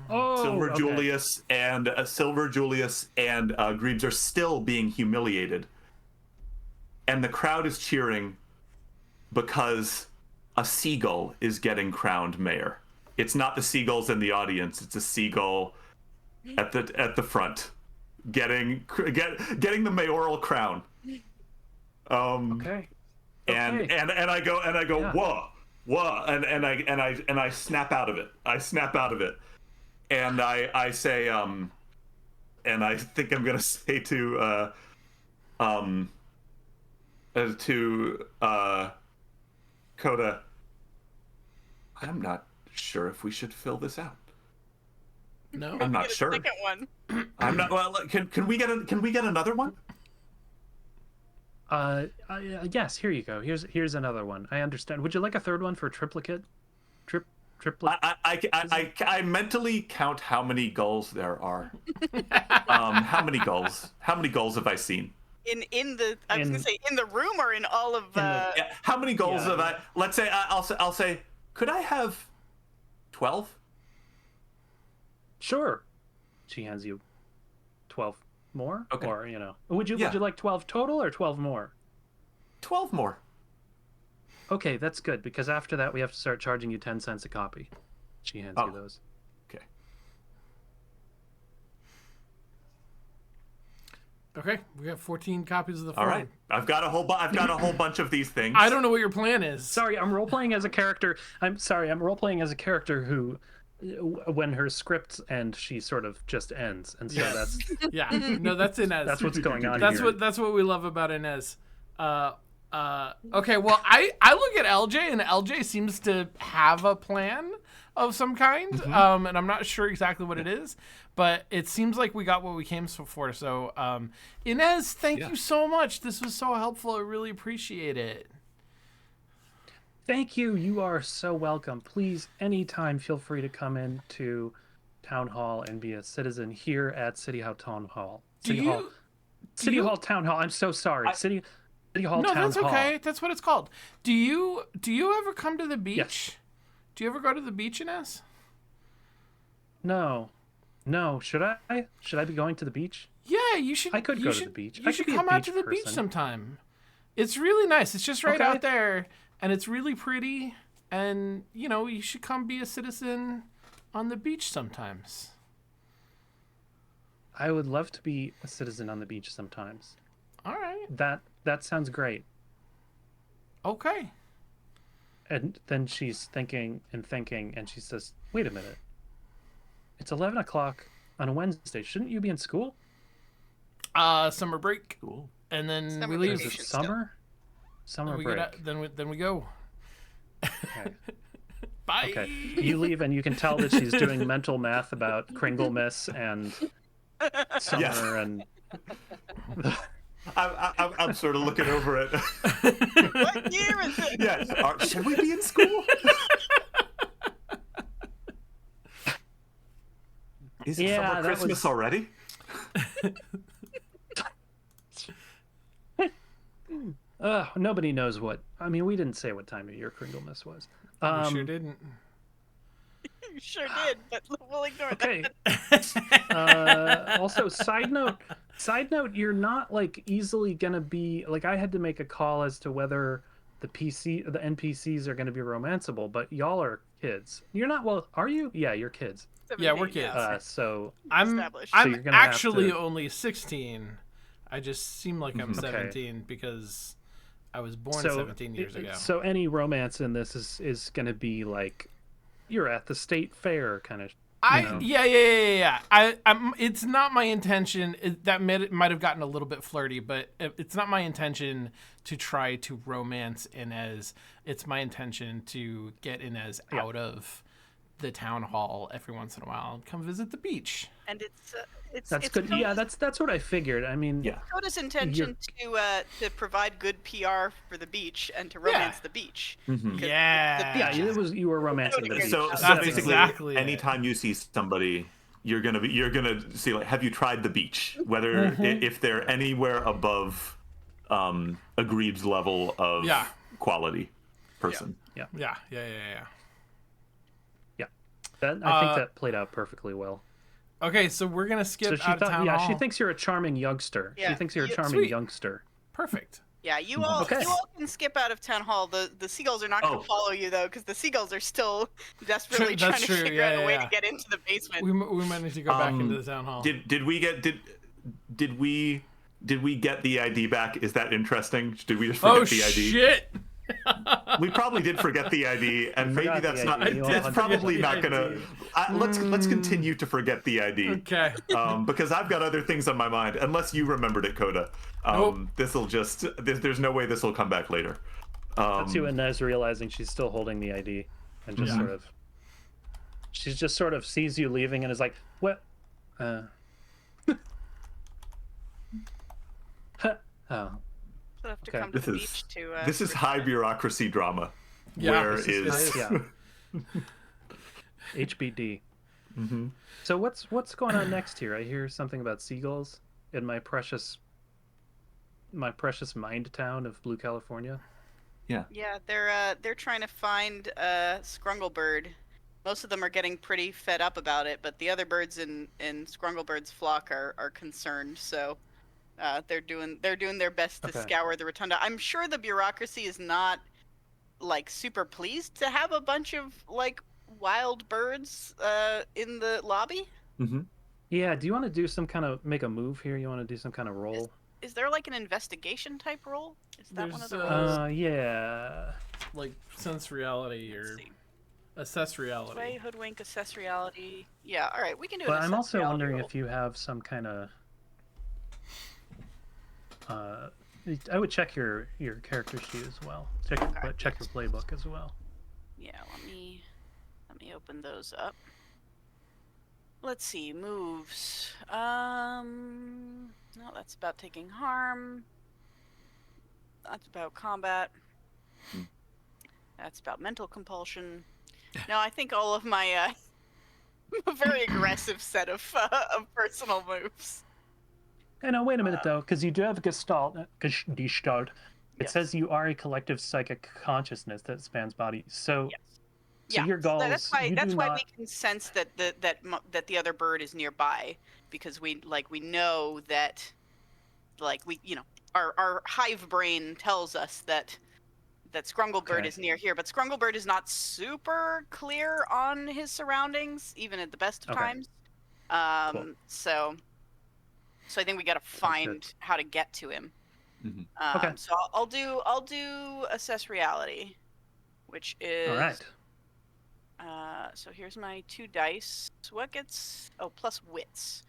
Oh, Silver okay. Julius and Grebes are still being humiliated, and the crowd is cheering because a seagull is getting crowned mayor. It's not the seagulls in the audience; it's a seagull at the front, getting the mayoral crown. Okay. And I go Yeah. whoa, and I snap out of it. And I say, and I think I'm gonna say to Coda, I'm not sure if we should fill this out. No. I'm not sure. Second one. I'm not. Well, can we get another one? Yes. Here you go. Here's another one. I understand. Would you like a third one for triplicate? Triplet. I mentally count how many gulls there are. How many gulls? How many gulls have I seen? In the room or in all of Yeah, how many gulls have I? Let's say I'll say. Could I have 12? Sure. She hands you 12 more. Okay. Or would you like 12 total or 12 more? 12 more. Okay, that's good because after that we have to start charging you 10 cents a copy. She hands you those. Okay, we got 14 copies of the form. All right, I've got a whole bunch of these things. I don't know what your plan is. Sorry, I'm role playing as a character. I'm role playing as a character who when her script ends, she sort of just ends, and so Yes. Yeah. No, that's Inez. that's what's going on That's here. that's what we love about Inez. Okay, well, I look at LJ, and LJ seems to have a plan of some kind, and I'm not sure exactly what it is, but it seems like we got what we came for. So, Inez, thank you so much. This was so helpful. I really appreciate it. Thank you. You are so welcome. Please, anytime, feel free to come in to Town Hall and be a citizen here at City Hall Town Hall. City Hall Town Hall. I'm so sorry. City Hall No, Town that's Hall. okay. That's what it's called. Do you ever come to the beach? Yes. Do you ever go to the beach, Inez? No. Should I? Should I be going to the beach? Yeah, you should. I could go to the beach. You I should could be a come out to beach the beach person. sometime. It's really nice. It's just right Okay. out there, and it's really pretty. And you should come be a citizen on the beach sometimes. I would love to be a citizen on the beach sometimes. All right. That sounds great. Okay. And then she's thinking, and she says, "Wait a minute. It's 11 o'clock on a Wednesday. Shouldn't you be in school?" Summer break, Cool. and then Summer we leave. Is it vacation still. summer We break. get out, then we go. Okay. Bye. Okay. You leave, and you can tell that she's doing mental math about Kringle Miss and summer Yes. and I'm sort of looking over it. What year is it? Yeah. Should we be in school? Is it Yeah, summer that Christmas was- already? nobody knows what. I mean, we didn't say what time of year Kringle Miss was. We sure didn't. You sure did, but we'll ignore Okay. that. Also, side note, you're not like easily gonna be like I had to make a call as to whether the NPCs are gonna be romanceable, but y'all are kids. You're not. Well, are you? Yeah, you're kids. Yeah, we're 17, kids. So I'm established. So you're I'm gonna have actually to- only 16. I just seem like I'm Okay. 17 because I was born so 17 years ago. So any romance in this is gonna be like you're at the state fair kind of. Yeah. It's not my intention. That might have gotten a little bit flirty, but it's not my intention to try to romance Inez. It's my intention to get Inez out of the town hall every once in a while and come visit the beach. And it's That's it's good. Yeah, Coda's- that's what I figured. I mean, Yeah. Coda's intention to provide good PR for the beach and to romance the beach. Mhm. 'Cause Yeah. yeah, it was you were romancing the beach. So That's basically, exactly it. anytime you see somebody, you're gonna see like, have you tried the beach? Whether if they're anywhere above a Greaves level of Yeah. quality person. Yeah. I think that played out perfectly well. Okay, so we're gonna skip So she out of thought, town yeah, hall. she thinks you're a charming youngster. Yeah. She thinks you're a charming Sweet. youngster. Perfect. Yeah, you all Okay. you all can skip out of town hall. The seagulls are not going Oh. to follow you though, because the seagulls are still desperately True, trying that's to true, figure yeah, out a way yeah. to get into the basement. We might need to go back into the town hall. Did we get the ID back? Is that interesting? Did we just forget the ID? Shit! We probably did forget the ID, and maybe forgot the that's ID. not. You It's 100% probably not forgot gonna. the Let's continue to forget the ID. Okay. Because I've got other things on my mind. Unless you remembered it, Coda. Nope. This'll just. There's no way this will come back later. That's you, Inez, realizing she's still holding the ID, and just sort of. She just sort of sees you leaving and is like, "What? Oh, You'll have to Okay. come to the This beach is to. this is high bureaucracy drama. Yeah, where this is yeah." HBD. So what's going on next here? I hear something about seagulls in my precious mind town of Blue California. Yeah, they're trying to find Scrungglebird. Most of them are getting pretty fed up about it, but the other birds in Scrunglebird's flock are concerned. So they're doing their best to Okay. scour the rotunda. I'm sure the bureaucracy is not like super pleased to have a bunch of like wild birds in the lobby. Yeah, do you want to do some kind of make a move here? You want to do some kind of roll? Is there like an investigation type role? Is that one of the There's, roles? Yeah. Like sense reality or Let's see. Assess reality. Sway, hoodwink, assess reality. Yeah, all right, we can do it. But I'm also wondering if you have some kind of. I would check your character sheet as well. Check your playbook as well. Yeah, let me open those up. Let's see, moves. No, that's about taking harm. That's about combat. That's about mental compulsion. No, I think all of my a very aggressive set of personal moves. Hey, no, wait a minute though, because you do have Gestalt. It Yes. says you are a collective psychic consciousness that spans bodies. So, Yes. so your goals. That's why we can sense that the other bird is nearby, because we know that, our hive brain tells us that Scrunglebird is near here, but Scrunglebird is not super clear on his surroundings, even at the best of times. Cool. So I think we got to find how to get to him. Mm-hmm. So I'll do assess reality, which is all right. So here's my 2 dice. What gets? Oh, plus wits.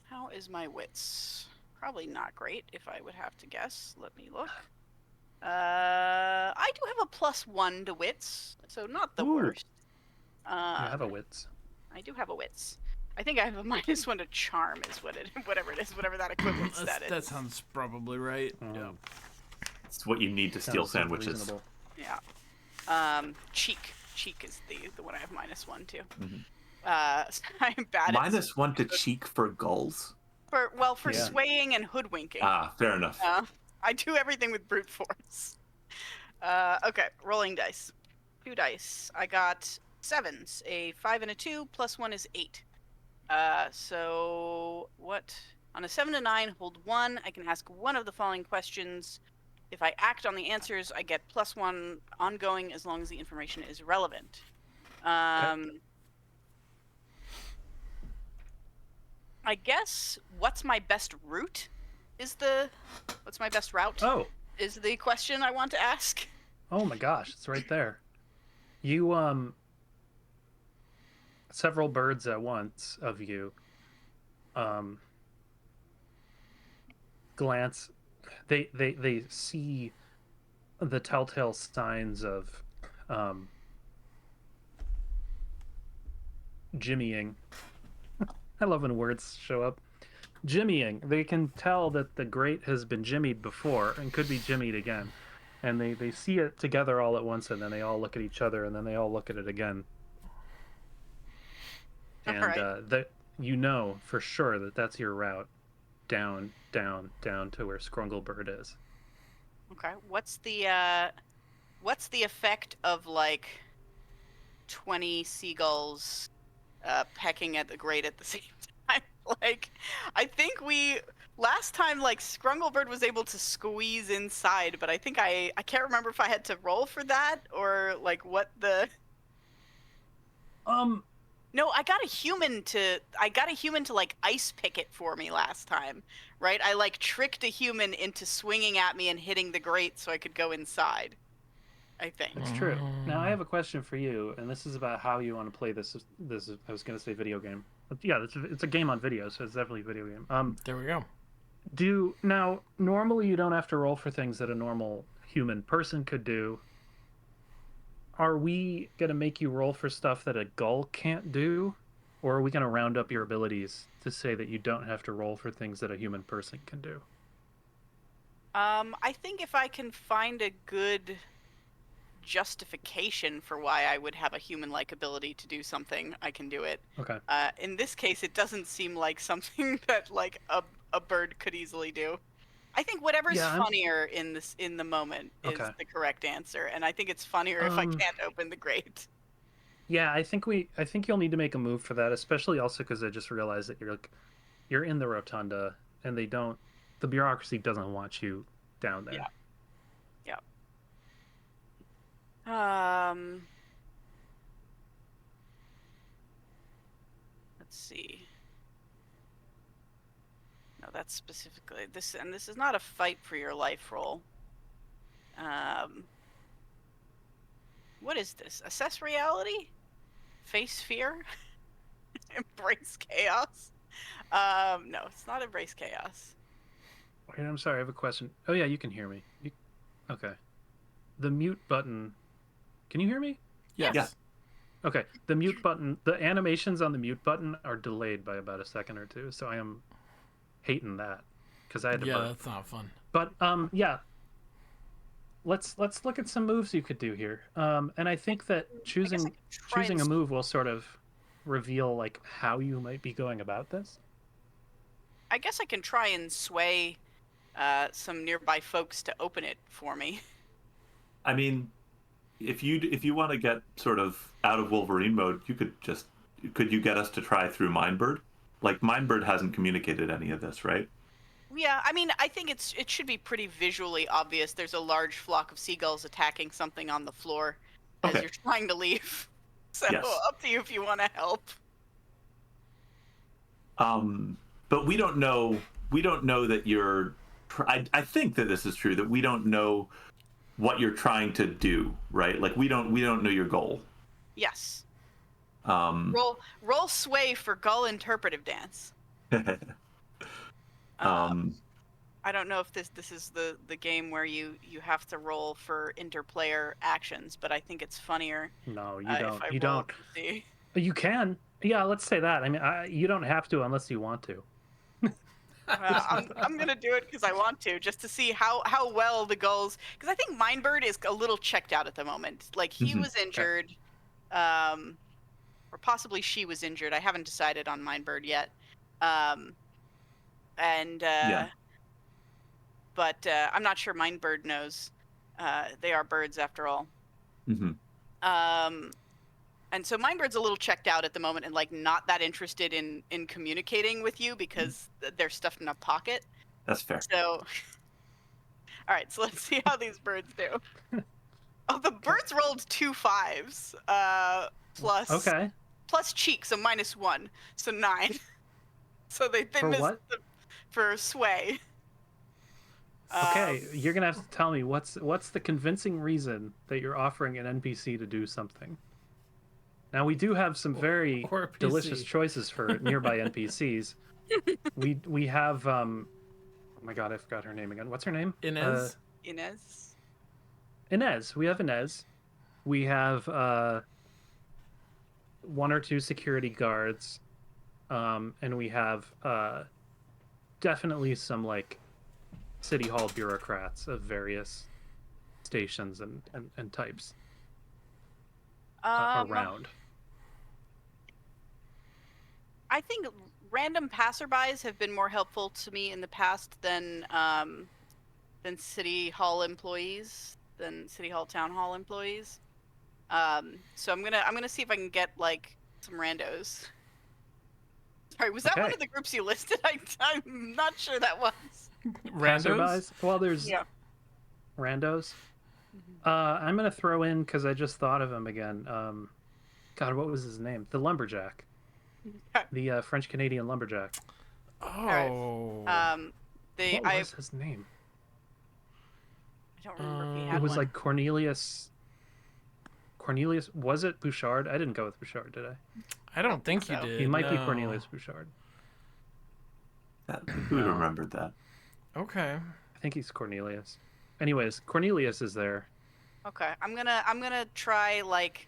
How is my wits? Probably not great, if I would have to guess. Let me look. I do have a +1 to wits, so not the worst. You have a wits. I do have a wits. I think I have a -1 to charm, is whatever it is, whatever that equivalent stat is. That sounds probably right. Yeah. It's what you need to steal sandwiches. Reasonable. Yeah. Cheek is the one I have -1 to. Mm-hmm. So I'm bad at -1 to cheek for gulls? For swaying and hoodwinking. Fair enough. I do everything with brute force. Okay, rolling dice. 2 dice. I got 7s. A 5 and a 2, +1 is 8. So what? On a 7 to 9, hold 1. I can ask one of the following questions. If I act on the answers, I get +1 ongoing as long as the information is relevant. I guess what's my best route what's my best route? Oh. Is the question I want to ask. Oh my gosh, it's right there. You several birds at once of you glance. They see the telltale signs of jimmying. I love when words show up. Jimmying. They can tell that the grate has been jimmied before and could be jimmied again. And they see it together all at once, and then they all look at each other, and then they all look at it again. And that you know for sure that that's your route down to where Scrunglebird is. Okay. What's the effect of 20 seagulls pecking at the grate at the same time? I think last time Scrunglebird was able to squeeze inside, but I think I can't remember if I had to roll for that or what the. No, I got a human to ice pick it for me last time, right? I tricked a human into swinging at me and hitting the grate so I could go inside, I think. That's true. Now I have a question for you, and this is about how you want to play this. I was going to say video game. But yeah, it's a game on video, so it's definitely a video game. There we go. Now normally you don't have to roll for things that a normal human person could do. Are we going to make you roll for stuff that a gull can't do? Or are we going to round up your abilities to say that you don't have to roll for things that a human person can do? I think if I can find a good justification for why I would have a human-like ability to do something, I can do it. Okay. In this case, it doesn't seem like something that a bird could easily do. I think whatever's funnier in the moment is the correct answer, and I think it's funnier if I can't open the grate. Yeah, I think you'll need to make a move for that, especially also because I just realized that you're in the rotunda, and the bureaucracy doesn't want you down there. Yeah. Let's see. No, that's specifically this, and this is not a fight for your life roll. What is this? Assess reality? face fear. Embrace chaos. No, it's not embrace chaos. Wait, I'm sorry, I have a question. Oh yeah, you can hear me. Okay. The mute button. Can you hear me? Yes. Yeah. Okay. The mute button. The animations on the mute button are delayed by about a second or two, so I am hating that because I had to Yeah, burp. that's not fun. But yeah. Let's look at some moves you could do here. And I think that choosing a move will sort of reveal like how you might be going about this. I guess I can try and sway some nearby folks to open it for me. I mean, if you want to get sort of out of Wolverine mode, could you get us to try through Mindbird? Like Mindbird hasn't communicated any of this, right? Yeah, I mean, I think it should be pretty visually obvious. There's a large flock of seagulls attacking something on the floor as Okay. you're trying to leave. So Yes. up to you if you want to help. But we don't know. We don't know that you're. I think that this is true. That we don't know what you're trying to do, right? Like we don't know your goal. Yes. Um, Roll sway for gull interpretive dance. I don't know if this is the game where you have to roll for interplayer actions, but I think it's funnier. No, you don't. If I You roll don't. see. You can. Yeah, let's say that. I mean, you don't have to unless you want to. I'm gonna do it because I want to, just to see how well the gulls. Because I think Mindbird is a little checked out at the moment. Like he was injured, or possibly she was injured. I haven't decided on Mindbird yet. yeah. But I'm not sure Mindbird knows. They are birds after all. Mm-hmm. And so Mindbird's a little checked out at the moment and like not that interested in communicating with you because they're stuffed in a pocket. That's fair. So, all right, so let's see how these birds do. Oh, the birds rolled 2 5s, plus cheek, so -1, so 9. So they For missed what? For sway. Okay, you're gonna have to tell me what's the convincing reason that you're offering an NPC to do something. Now we do have some very delicious choices for nearby NPCs. We have oh my god, I forgot her name again. What's her name? Inez. Inez. We have Inez. We have 1 or 2 security guards, and we have definitely some like city hall bureaucrats of various stations and types around. I think random passerbys have been more helpful to me in the past than city hall employees, than city hall town hall employees. So I'm gonna see if I can get like some randos. Sorry, was that one of the groups you listed? I'm not sure that was. Randos? Well, there's randos. I'm gonna throw in because I just thought of him again. God, what was his name? The lumberjack, the French Canadian lumberjack. Oh. What was his name? I don't remember if he had It was one. like Cornelius. Was it Bouchard? I didn't go with Bouchard, did I? I don't think you did. He might be Cornelius Bouchard. Who remembered that? Okay. I think he's Cornelius. Anyways, Cornelius is there. Okay, I'm gonna try like.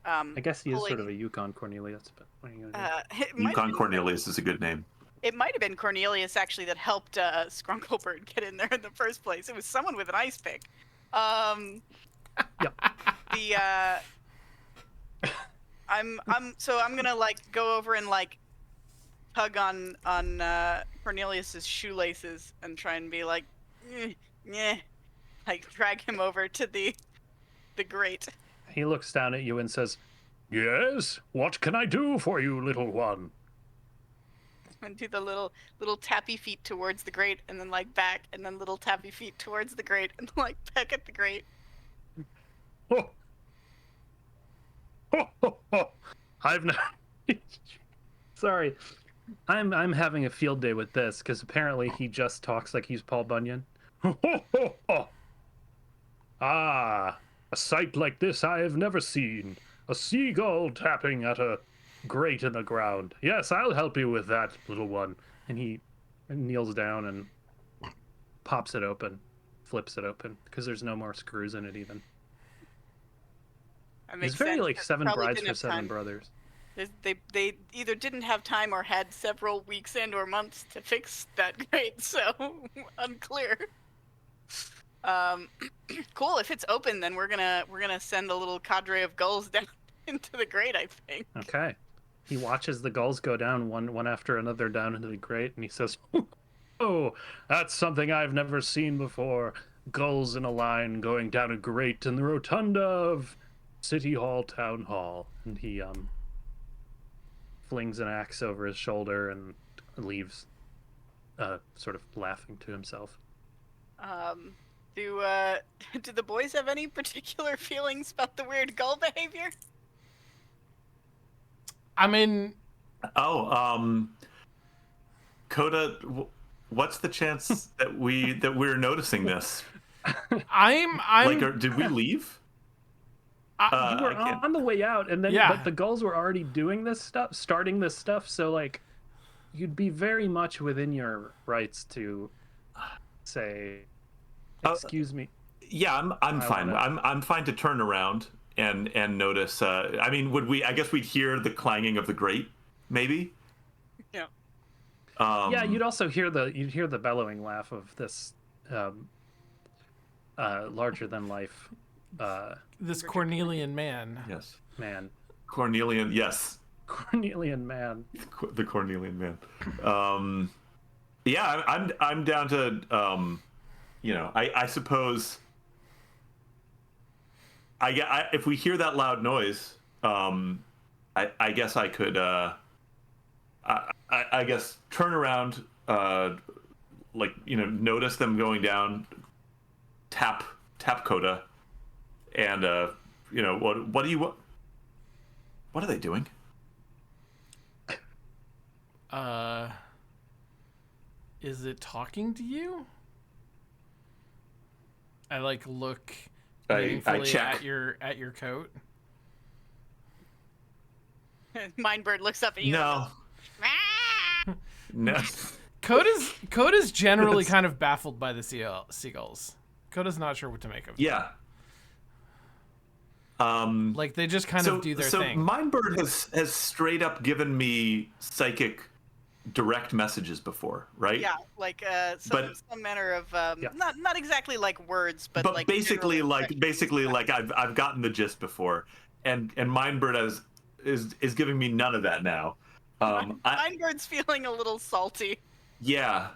I guess he is sort of a Yukon Cornelius, but what are you gonna do? Yukon Cornelius is a good name. It might have been Cornelius actually that helped Scrunklebird get in there in the first place. It was someone with an ice pick. Yep. I'm gonna like go over and like tug on Cornelius's shoelaces and try and be like, yeah, like drag him over to the grate. He looks down at you and says, "Yes, what can I do for you, little one?" And do the little tappy feet towards the grate, and then like back, and then little tappy feet towards the grate, and like peck at the grate. Oh. Oh. I've not. Sorry, I'm having a field day with this because apparently he just talks like he's Paul Bunyan. Ah, a sight like this I have never seen. A seagull tapping at a grate in the ground. Yes, I'll help you with that, little one. And he kneels down and pops it open, flips it open, because there's no more screws in it even. That It's makes very sense. like They Seven probably Brides didn't for have Seven time. Brothers. They either didn't have time or had several weeks and or months to fix that grate, so unclear. Cool. If it's open, then we're gonna send a little cadre of gulls down into the grate, I think. Okay. He watches the gulls go down one after another down into the grate, and he says, "Oh, that's something I've never seen before. Gulls in a line going down a grate in the rotunda of City Hall Town Hall." And he flings an axe over his shoulder and leaves, sort of laughing to himself. Do do the boys have any particular feelings about the weird gull behavior? I mean, Coda, what's the chance that we're noticing this? I'm Like, did we leave? You were I can't. on the way out, and then Yeah. but the gulls were already doing this stuff, starting this stuff. So like, you'd be very much within your rights to say, "Excuse me." Yeah, I'm I fine. wanna- I'm fine to turn around and notice. I mean, would we? I guess we'd hear the clanging of the grate, maybe. Yeah. Yeah, you'd also hear the bellowing laugh of this larger than life this Cornelian man. Yes. man, Cornelian. Yes. Cornelian man. The Cornelian man. Yeah, I'm down to. I suppose. If we hear that loud noise, I guess I could. I guess turn around, notice them going down, tap Coda, and what do you want? What are they doing? Is it talking to you? I look I meaningfully check. at your coat. Mindbird looks up at you. No. No. Coda's generally Yes. kind of baffled by the seagulls. Coda's not sure what to make of them. Yeah. They just kind of do their thing. Mindbird has straight up given me psychic direct messages before, right? Yeah, some manner of not exactly like words, but like basically I've gotten the gist before, and Mindbird is giving me none of that now. Mindbird's feeling a little salty. Yeah.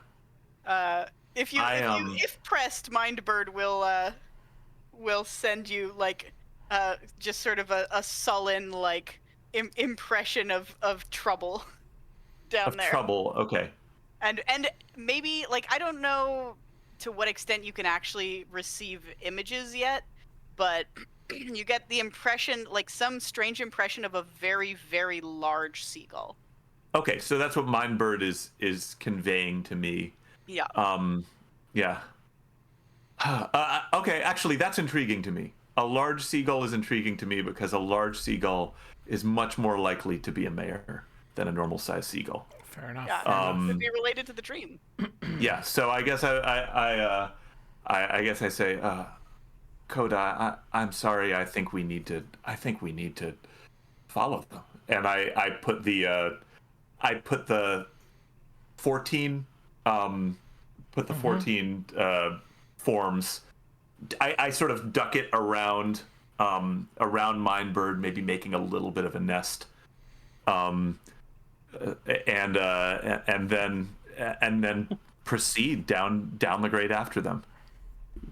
If pressed, Mindbird will send you just sort of a sullen impression of trouble down there. Trouble. Okay. And maybe I don't know to what extent you can actually receive images yet, but you get the impression, some strange impression of a very, very large seagull. Okay, so that's what Mindbird is conveying to me. Yeah. Yeah. Okay, actually, that's intriguing to me. A large seagull is intriguing to me because a large seagull is much more likely to be a mare than a normal-sized seagull. Fair enough. Yeah, could be related to the dream. Yeah, so I guess I guess I say, Coda, I'm sorry. I think we need to follow them. And I put the 14 14 forms. I sort of duck it around Mindbird, maybe making a little bit of a nest. And then proceed down the grade after them.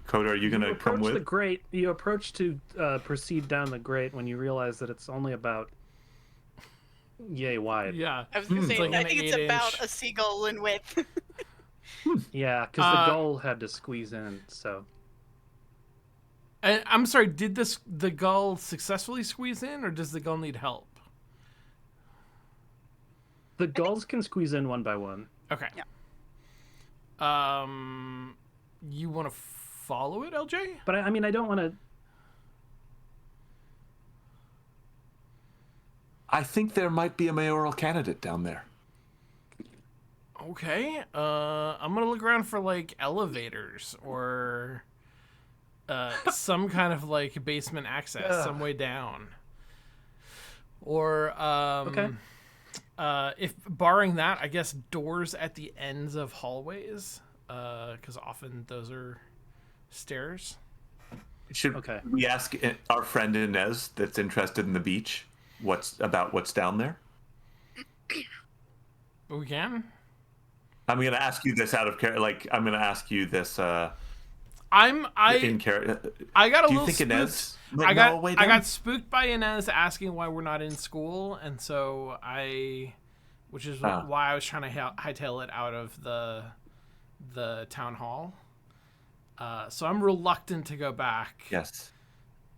Coda, are you going to come with? You approach to proceed down the grate when you realize that it's only about yay wide. Yeah. I was going to say, like I an think it's 8-inch. about a seagull in width. Yeah, because the gull had to squeeze in. So I'm sorry. Did the gull successfully squeeze in, or does the gull need help? the gulls can squeeze in one by one. Okay. Yeah. You want to follow it, LJ? But I mean, I don't want to. I think there might be a mayoral candidate down there. Okay. I'm gonna look around for like elevators or some kind of like basement access, some way down. Or Okay. if barring that, I guess doors at the ends of hallways, because often those are stairs. Should we ask our friend Inez that's interested in the beach what's down there? We can. I'm going to ask you this out of care. Like, I'm going to ask you this. I in care. I got a Do you little think spooked. Inez? I got spooked by Inez asking why we're not in school, and so which is why I was trying to hightail it out of the town hall. So I'm reluctant to go back. Yes.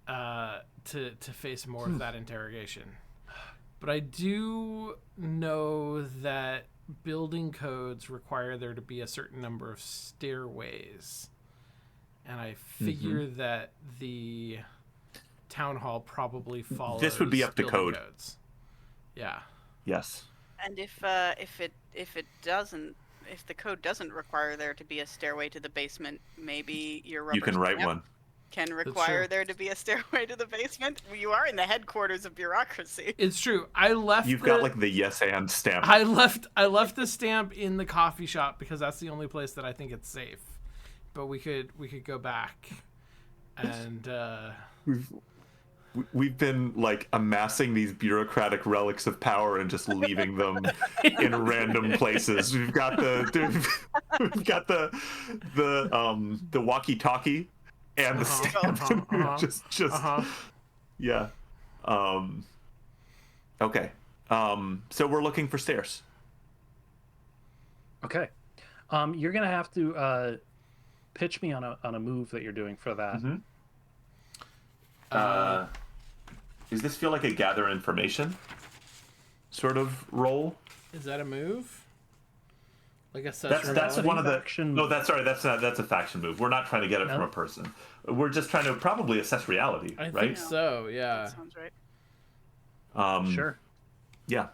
To face more of that interrogation, but I do know that building codes require there to be a certain number of stairways, and I figure that the town hall probably follows. This would be up to code. Codes. Yeah. Yes. And if the code doesn't require there to be a stairway to the basement, maybe your rubber you can write stamp one. Can require there to be a stairway to the basement. You are in the headquarters of bureaucracy. It's true. I left. You've got like the yes and stamp. I left the stamp in the coffee shop because that's the only place that I think it's safe. But we could go back, and we've been like amassing these bureaucratic relics of power and just leaving them in random places. We've got the walkie-talkie and the stamp. Yeah. Okay. So we're looking for stairs. Okay. You're gonna have to pitch me on a move that you're doing for that. Does this feel like a gather information sort of role? Is that a move? Like a that's one of the faction. No, that's a faction move. We're not trying to get it from a person. We're just trying to probably assess reality, I right? think so, yeah. That sounds right. Sure. Yeah.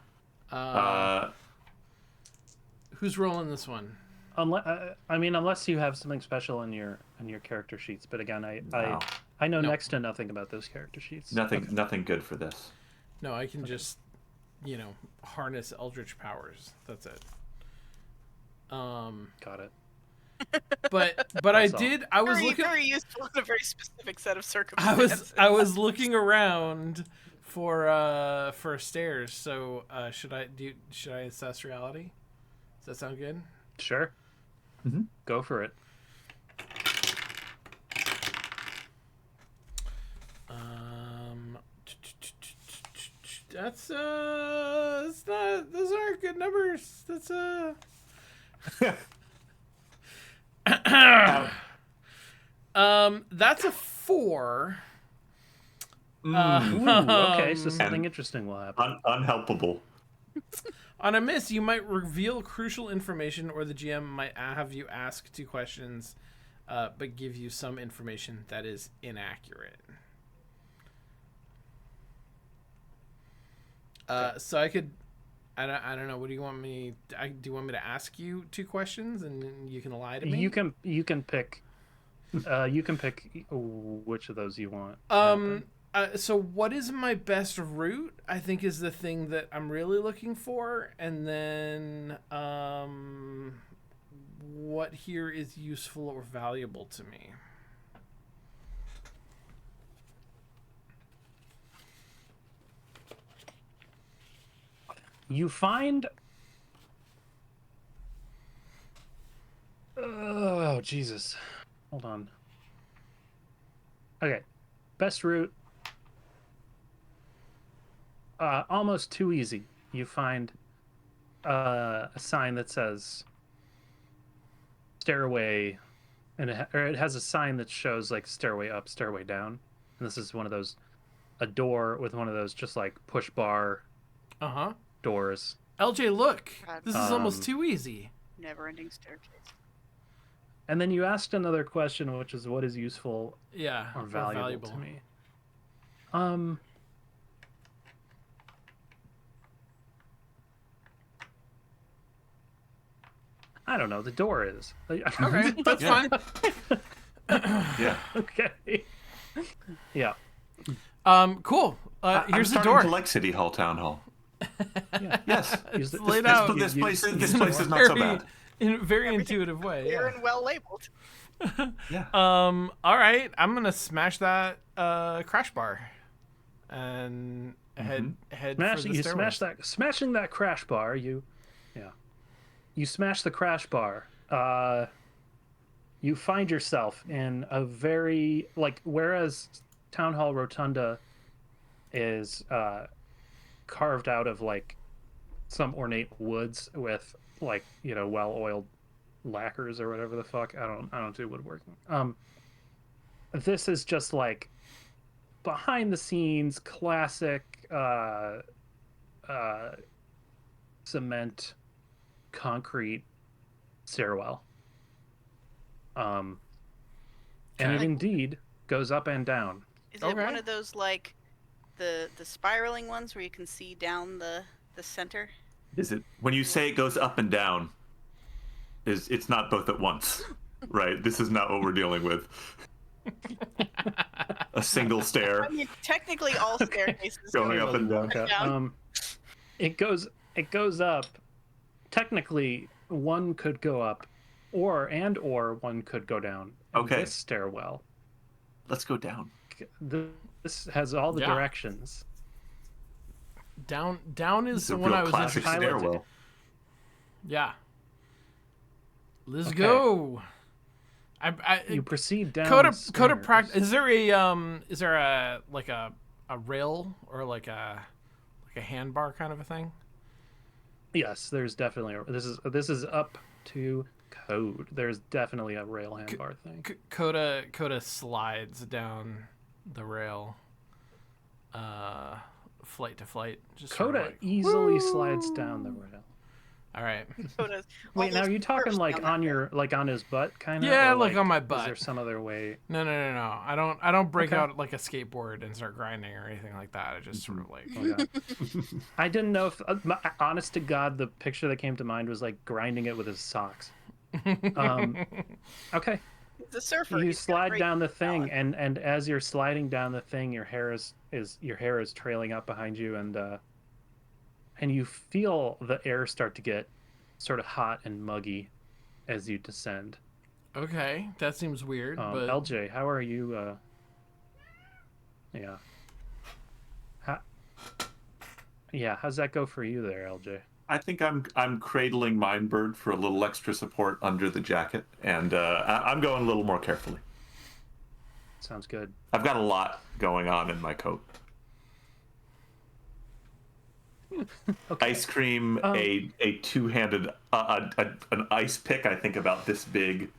Who's rolling this one? Unless you have something special in your character sheets, but again, I know next to nothing about those character sheets. Nothing good for this. No, I can just, harness eldritch powers. That's it. Got it. But I was looking very useful in a very specific set of circumstances. I was looking around for stairs. So should I assess reality? Does that sound good? Sure. Go for it. That's not. Those aren't good numbers. That's that's a 4. Okay, so something interesting will happen. Unhelpable. On a miss, you might reveal crucial information, or the GM might have you ask 2 questions, but give you some information that is inaccurate. So I could, I don't know. What do you want me? Do you want me to ask you 2 questions and then you can lie to me? You can pick. You can pick which of those you want. So what is my best route? I think is the thing that I'm really looking for, and then what here is useful or valuable to me. You find. Oh Jesus! Hold on. Okay, best route. Almost too easy. You find a sign that says stairway, and it has a sign that shows like stairway up, stairway down. And this is one of those, a door with one of those just like push bar doors. LJ, look, this is almost too easy. Never-ending staircase. And then you asked another question, which is what is useful or valuable to me. I don't know. The door is. Okay, that's fine. Yeah. Okay. Yeah. Cool. I'm Here's the starting door. to like City Hall, Town Hall. Yeah. Yes. It's This- laid this- out This place in is a not so bad. in a very Everything intuitive way. clear Yeah. and well labeled. Yeah. All right. I'm gonna smash that crash bar, and head for the You stairway. smashing that crash bar. You smash the crash bar. You find yourself in a very whereas Town Hall Rotunda is carved out of some ornate woods with well-oiled lacquers or whatever the fuck. I don't do woodworking. This is just behind the scenes classic cement concrete stairwell. And it Okay. indeed goes up and down. Is it Okay. one of those the spiraling ones where you can see down the center? Is it when you say it goes up and down? It's not both at once, right? This is not what we're dealing with. A single stair I mean, technically all staircases going go up and down. up and down. It goes up. Technically, one could go up, or one could go down. And Okay. This stairwell, Let's go down. this has all the Yeah. directions. Down is It's the a one real I was classic interested in. stairwell. Yeah. Let's Okay. go. You proceed down. Coda stairs. practice. Is there a rail or like a handbar kind of a thing? Yes, there's definitely this is up to code. There's definitely a rail handbar thing. Coda slides down the rail, flight to flight. Just sort of Coda like, easily slides down the rail. all right. Sodas. Wait, All now those are you talking curves down on that your on his butt kind of? Yeah, on my Is butt. there some other way? No. I don't break Okay. out like a skateboard and start grinding or anything like that. I just sort of like. Oh, yeah. I didn't know if, honest to God, the picture that came to mind was grinding it with his socks. Okay, He's a surfer. you He's got slide great down the thing, balance. and as you're sliding down the thing, your hair is trailing up behind you, and you feel the air start to get sort of hot and muggy as you descend. Okay, that seems weird, but LJ, how are you? Yeah. How's that go for you there, LJ? I think I'm cradling Mindbird for a little extra support under the jacket, and I'm going a little more carefully. Sounds good. I've got a lot going on in my coat. Okay. Ice cream, a two-handed an ice pick. I think about this big,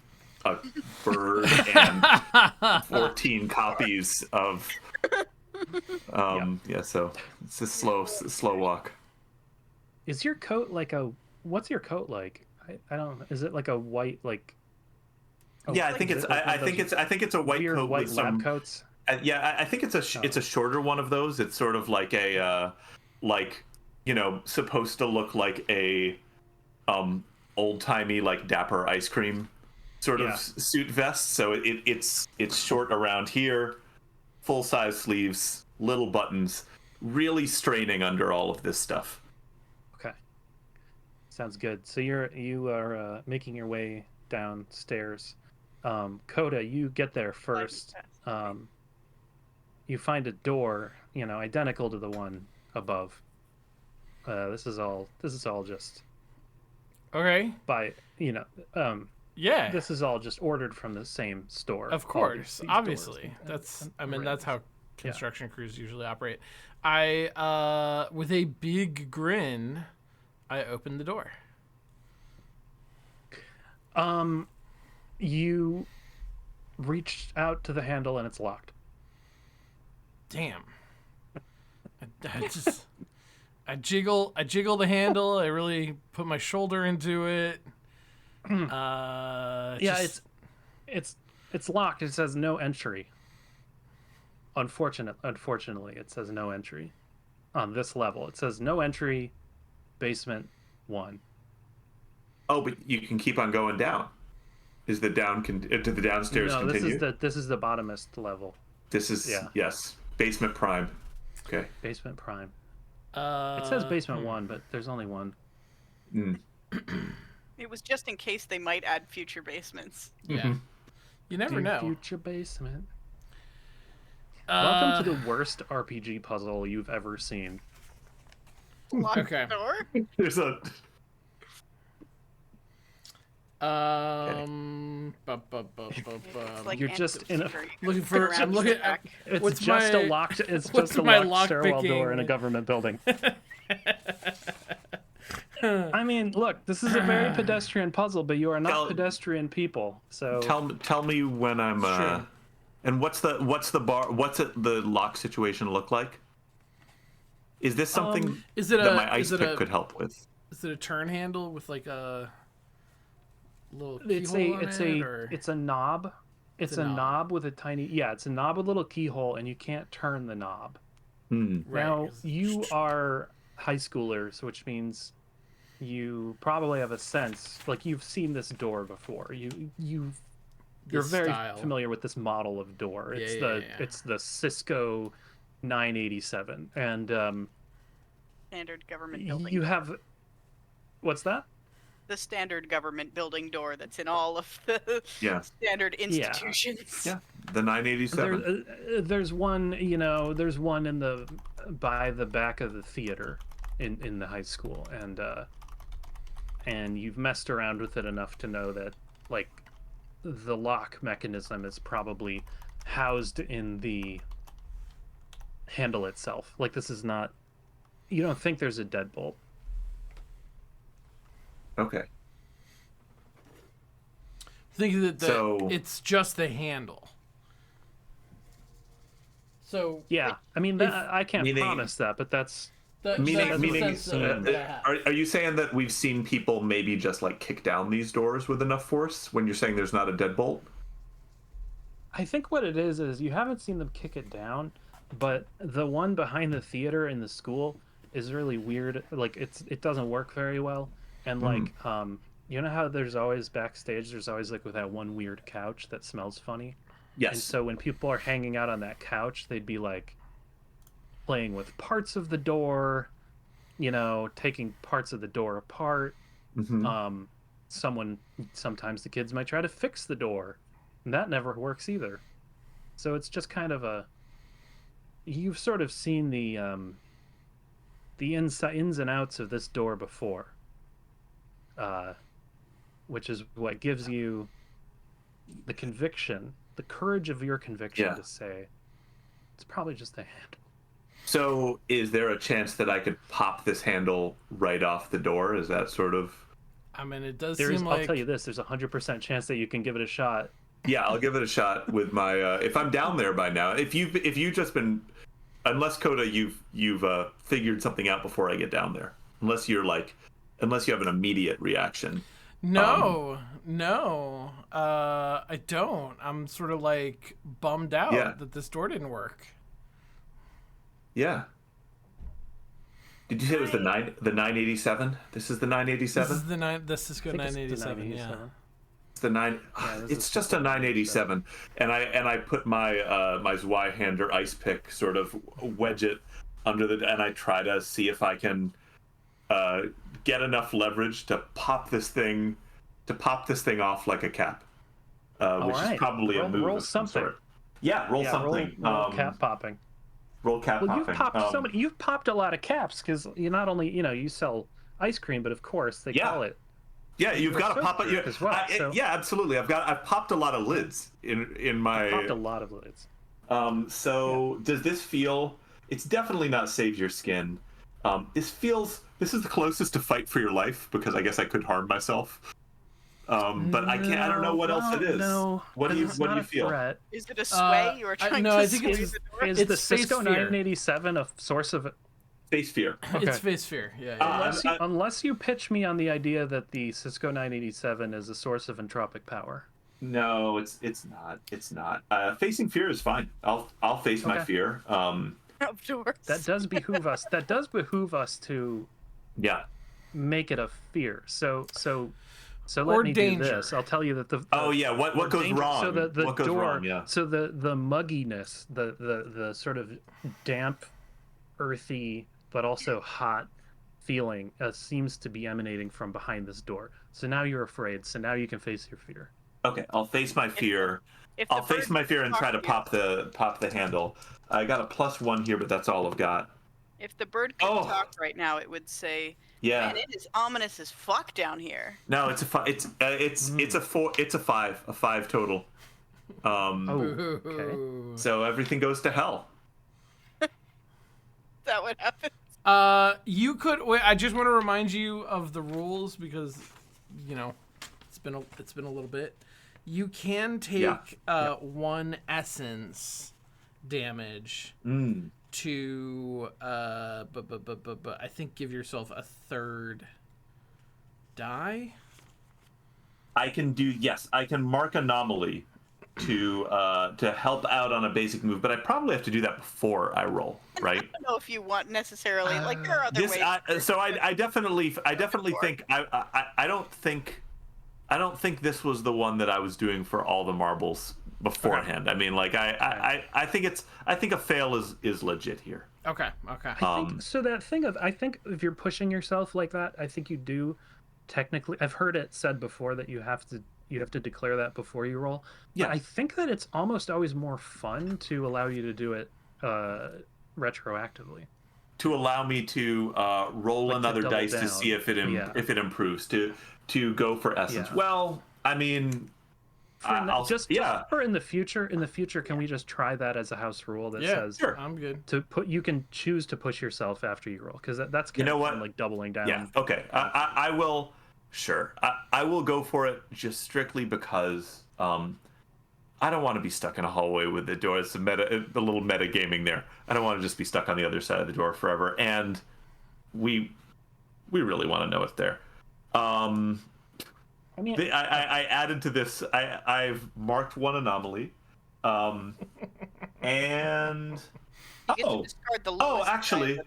a bird, and 14 copies of. Yeah. So it's a slow walk. Is your coat what's your coat like? I don't. Is it like a white Yeah, I think is it's. it like one I of think those it's a white weird coat white with some. lab coats? Yeah, I think it's a shorter one of those. It's sort of like a supposed to look like a old timey dapper ice cream sort of suit vest. So it's short around here, full size sleeves, little buttons, really straining under all of this stuff. Okay. Sounds good. So you are making your way downstairs. Coda, you get there first. You find a door, identical to the one above. This is all just okay. by Yeah. this is all just ordered from the same store. Of All course, these obviously. doors. That's how construction crews usually operate. I with a big grin, I opened the door. You reached out to the handle and it's locked. Damn. I jiggle the handle. I really put my shoulder into it. It's locked. It says no entry. Unfortunately, it says no entry on this level. It says no entry, basement 1. Oh, but you can keep on going down. Is the down did the downstairs No, continue? this is the bottomest level. This is yes, basement prime. Okay. Basement prime. It says basement 1, but there's only one. It was just in case they might add future basements. Yeah. You never know. Future basement. Welcome to the worst RPG puzzle you've ever seen. Lock Okay. the door. There's a It's like You're just in a- Antidote. looking for. Around I'm the looking. back. It's What's just my- a locked. It's what's just a my locked stairwell door lockpicking? in a government building. I mean, look, this is a very pedestrian puzzle, but you are not pedestrian people. So tell me when I'm Sure. And what's the the lock situation look like? Is this something Is it that a? my ice Is it pick a? could help with? Is it a turn handle with like a little it's keyhole on it's it, a or? it's a knob. It's a knob with a tiny it's a knob with a little keyhole, and you can't turn the knob. Hmm. Right, Now 'cause- you are high schoolers, which means you probably have a sense, like you've seen this door before. You're This very style. familiar with this model of door. It's Yeah. it's the Cisco 987, and Standard government building. you have what's that? The standard government building door that's in all of the Yeah. standard institutions. Yeah. The 987. There's one, there's one by the back of the theater in the high school, and you've messed around with it enough to know that, like, the lock mechanism is probably housed in the handle itself. Like, this is not, you don't think there's a deadbolt. Okay. Think that So- it's just the handle. So Yeah, I mean, I can't Meaning- promise that, but that's Meaning, that's meaning, the sense that I have. are you saying that we've seen people maybe just like kick down these doors with enough force when you're saying there's not a deadbolt? I think what it is you haven't seen them kick it down, but the one behind the theater in the school is really weird. Like, it doesn't work very well, and like you know how there's always backstage, there's always like with that one weird couch that smells funny. Yes. And so when people are hanging out on that couch, they'd be like playing with parts of the door, taking parts of the door apart. Mhm. Sometimes the kids might try to fix the door, and that never works either. So it's just kind of you've sort of seen the ins and outs of this door before, which is what gives you the conviction, the courage of your conviction to say it's probably just a handle. So, is there a chance that I could pop this handle right off the door? Is that sort of? I mean, it does I'll seem like tell you this: there's 100% chance that you can give it a shot. Yeah, I'll give it a shot with my. If I'm down there by now, if you've just been, unless Coda, you've figured something out before I get down there. Unless you have an immediate reaction. no, I don't. I'm sort of like bummed out that this door didn't work. Yeah. Did you say it was the 987? This is the 987. This is good 987. Yeah. It's the 9. It's just a 987, and I put my my Zweihander ice pick, sort of wedge it under and I try to see if I can get enough leverage to pop this thing off like a cap, which is probably a move. Roll of some something. sort. Yeah, roll something. Roll cap popping. Roll cap Well, popping. you've popped so many. You've popped a lot of caps because you not only you sell ice cream, but of course they call it. Yeah, you've got to pop it. As well, yeah, absolutely. I've popped a lot of lids in my. I've popped a lot of lids. Does this feel? It's definitely not save your skin. This is the closest to fight for your life, because I guess I could harm myself. But I can't. I don't know what else it is. No, what do you feel? Threat. Is it a sway you are trying no, to I think sway it's- the door? Is It's the space Cisco fear. 987 a source of? Space fear. It's Face Fear. Yeah. Unless you pitch me on the idea that the Cisco 987 is a source of entropic power. No, it's not. It's not. Facing fear is fine. I'll face my fear. Outdoors. That does behoove us. That does behoove us to Yeah. make it a fear. So So Or let me danger. do this. I'll tell you that Oh yeah, what goes danger. wrong? So the what goes door. wrong? Yeah. So the mugginess, the sort of damp, earthy, but also hot feeling seems to be emanating from behind this door. So now you're afraid. So now you can face your fear. Okay, I'll face my fear. If I'll the face bird my fear and talk try to to you- pop the handle. I got a +1 here, but that's all I've got. If the bird could Oh. talk right now, it would say, Yeah. "Man, it is ominous as fuck down here." No, it's it's a 4. It's a 5. A 5 total. Oh, okay. So everything goes to hell. Is that what happens? You could wait. I just want to remind you of the rules because, you know, it's been a little bit. You can take 1 essence damage to but I think give yourself a 3rd die. I can mark anomaly to help out on a basic move, but I probably have to do that before I roll, right? I don't know if you want necessarily like there are other ways. I definitely think I don't think this was the one that I was doing for all the marbles beforehand. Okay. I mean, like I think a fail is legit here. Okay. I think, so that thing of, I think if you're pushing yourself like that, I think you do technically. I've heard it said before that you have to declare that before you roll. Yeah. But I think that it's almost always more fun to allow you to do it retroactively. To allow me to roll Like another dice down. to see if it improves to go for essence. Yeah. Well, I mean, just for in the future. In the future, can we just try that as a house rule that says, sure, I'm good. You can choose to push yourself after you roll, because that's kind of fun, like doubling down. Yeah. Okay. I will. Sure. I will go for it just strictly because I don't want to be stuck in a hallway with the door. It's a little meta gaming there. I don't want to just be stuck on the other side of the door forever. And we really want to know it's there. I mean, I added to this. I've marked 1 anomaly, and you get to discard the lowest actually,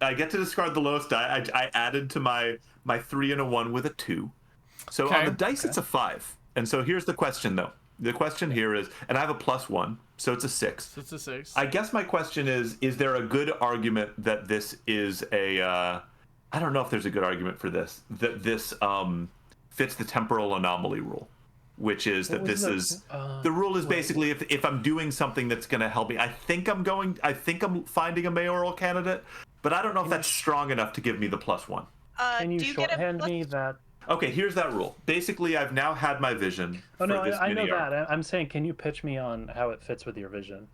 I get to discard the lowest die. I added to my 3 and a 1 with a 2. So on the dice, it's a 5. And so here's the question, though. The question here is, and I have a +1, so it's a 6. So it's a 6. I guess my question is there a good argument that this is a? I don't know if there's a good argument for this. That this fits the temporal anomaly rule, which is that this is the rule is basically if I'm doing something that's going to help me. I think I'm finding a mayoral candidate, but I don't know if that's strong enough to give me the +1. Can you shorthand me that? Okay, here's that rule. Basically, I've now had my vision. Oh no, I know that. I'm saying, can you pitch me on how it fits with your vision?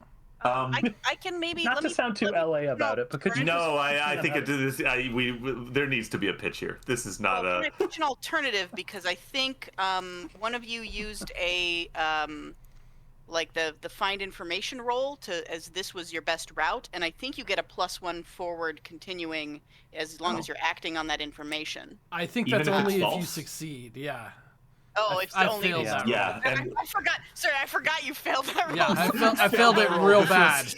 I can maybe not to sound too LA about it, but could you? No, I think there needs to be a pitch here. This is not Can I pitch an alternative, because I think one of you used a like the find information roll as this was your best route, and I think you get a +1 forward continuing as long as you're acting on that information. I think that's only if you succeed. Yeah. Oh, I failed that. Yeah, I forgot. Sorry, I forgot you failed that roll. Yeah, I failed it real bad.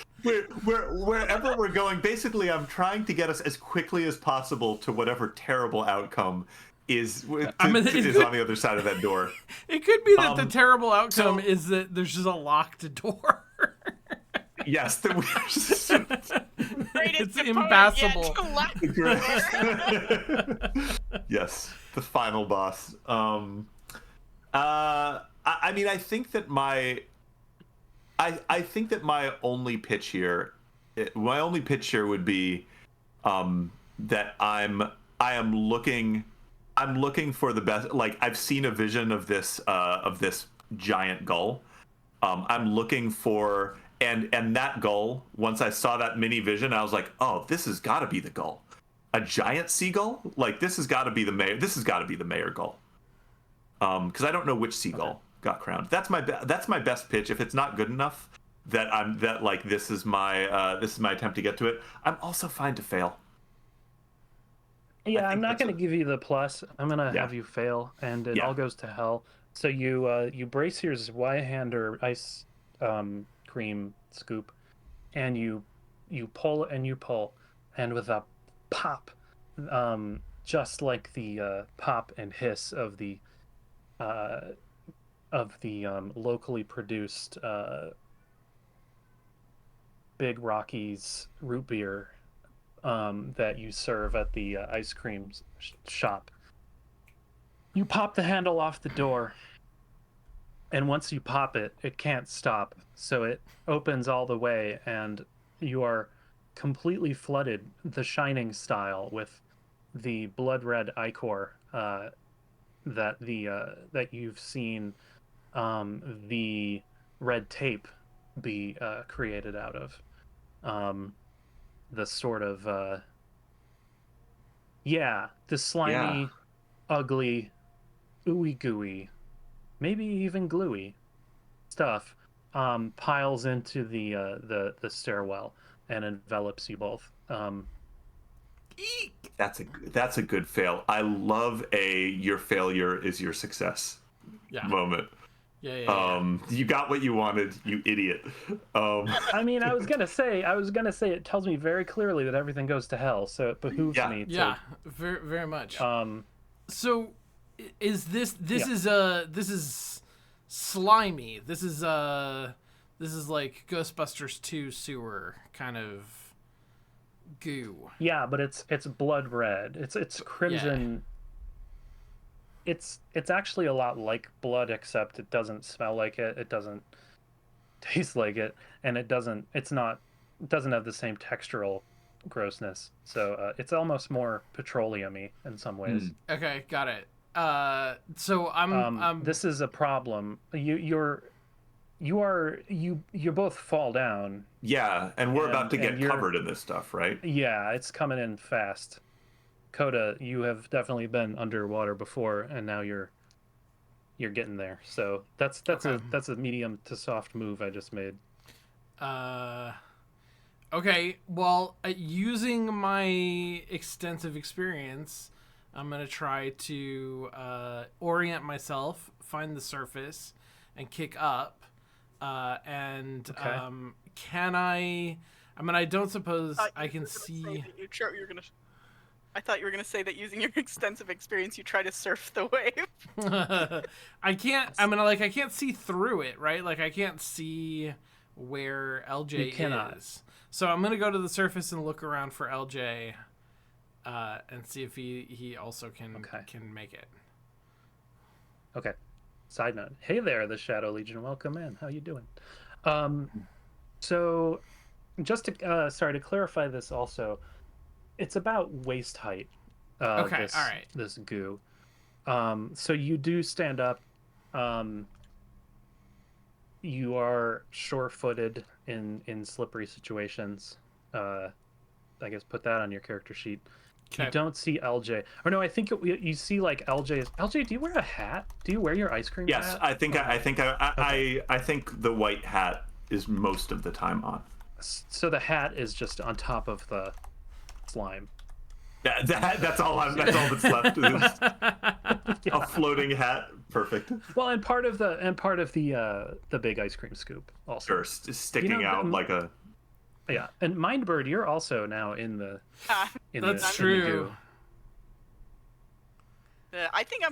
Wherever we're going, basically, I'm trying to get us as quickly as possible to whatever terrible outcome is on the other side of that door. It could be that the terrible outcome is that there's just a locked door. Yes, it's impassable. Yes, the final boss. I mean, I think that my only pitch here would be that I am looking for the best. Like, I've seen a vision of this giant gull. I'm looking for and that gull. Once I saw that mini vision, I was like, oh, this has got to be the gull. A giant seagull? Like, this has got to be the mayor. This has got to be the mayor gull. Because I don't know which seagull got crowned. That's my best pitch. If it's not good enough, this is my attempt to get to it. I'm also fine to fail. Yeah, I'm not going to give you the plus. I'm going to have you fail, and it all goes to hell. So you brace your Zweihander ice cream scoop, and you pull, and with a pop, just like the pop and hiss of the of the locally produced Big Rocky's root beer that you serve at the ice cream shop. You pop the handle off the door, and once you pop it, it can't stop. So it opens all the way, and you are completely flooded, the Shining style, with the blood red ichor that you've seen the red tape be created out of. The sort of the slimy, Yeah. ugly, ooey gooey, maybe even gluey stuff piles into the stairwell and envelops you both. Eek! That's a good fail. I love your failure is your success Yeah. moment. Yeah. You got what you wanted, you idiot. I mean, I was gonna say it tells me very clearly that everything goes to hell, so it behooves Yeah. me to. Yeah, very, very much. So, is this Yeah. is slimy? This is like Ghostbusters 2 sewer kind of goo. Yeah, but it's blood red. It's crimson. It's actually a lot like blood, except it doesn't smell like it. It doesn't taste like it, and it doesn't have the same textural grossness. So it's almost more petroleum-y in some ways. Okay, got it. So I'm This is a problem. You both fall down. Yeah, and we're about to And get covered in this stuff, right? Yeah, it's coming in fast. Coda, you have definitely been underwater before, and now you're getting there. So that's Okay. a medium to soft move I just made. Okay, well, using my extensive experience, I'm gonna try to orient myself, find the surface, and kick up. And Okay. can I? I mean, I don't suppose I can You're see. gonna. I thought you were gonna say that using your extensive experience, you try to surf the wave. I can't. I mean, like, I can't see through it, right? Like, I can't see where LJ You cannot. is. So I'm gonna go to the surface and look around for LJ, and see if he also can make it. Okay. Side note. Hey there, the Shadow Legion. Welcome in. How you doing? So just to to clarify this also, it's about waist height. Okay, This, all right. This goo. So you do stand up. You are sure-footed in slippery situations. I guess put that on your character sheet. Okay. You don't see LJ. Or no, I think you see like LJ. LJ, do you wear a hat? Do you wear your ice cream Yes, hat? I think I think the white hat is most of the time on. So the hat is just on top of the slime. That's all that's left. Is a floating hat. Perfect. Well, and part of the big ice cream scoop also. Sure, sticking out like a. Yeah, and Mindbird, you're also now in the. That's in the true. goo. I think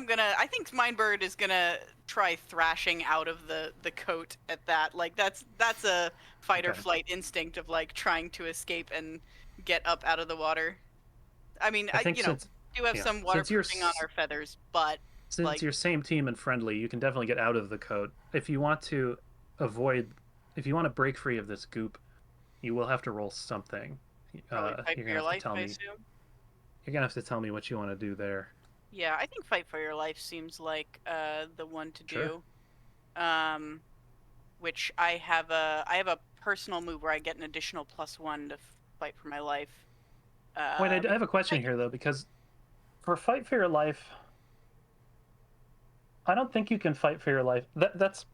Mindbird is gonna try thrashing out of the coat at that. Like that's a fight or flight instinct of like trying to escape and get up out of the water. I mean, I think do have some waterproofing on our feathers, but since like, you're same team and friendly, you can definitely get out of the coat. If you want to break free of this goop, you will have to roll something. probably fight You're for gonna your have life, to tell I me. assume. You're gonna have to tell me what you want to do there. Yeah, I think fight for your life seems like the one to Sure. do. Which I have a personal move where I get an additional +1 to fight for my life. Wait, I have a question here though, because for fight for your life, I don't think you can fight for your life. That's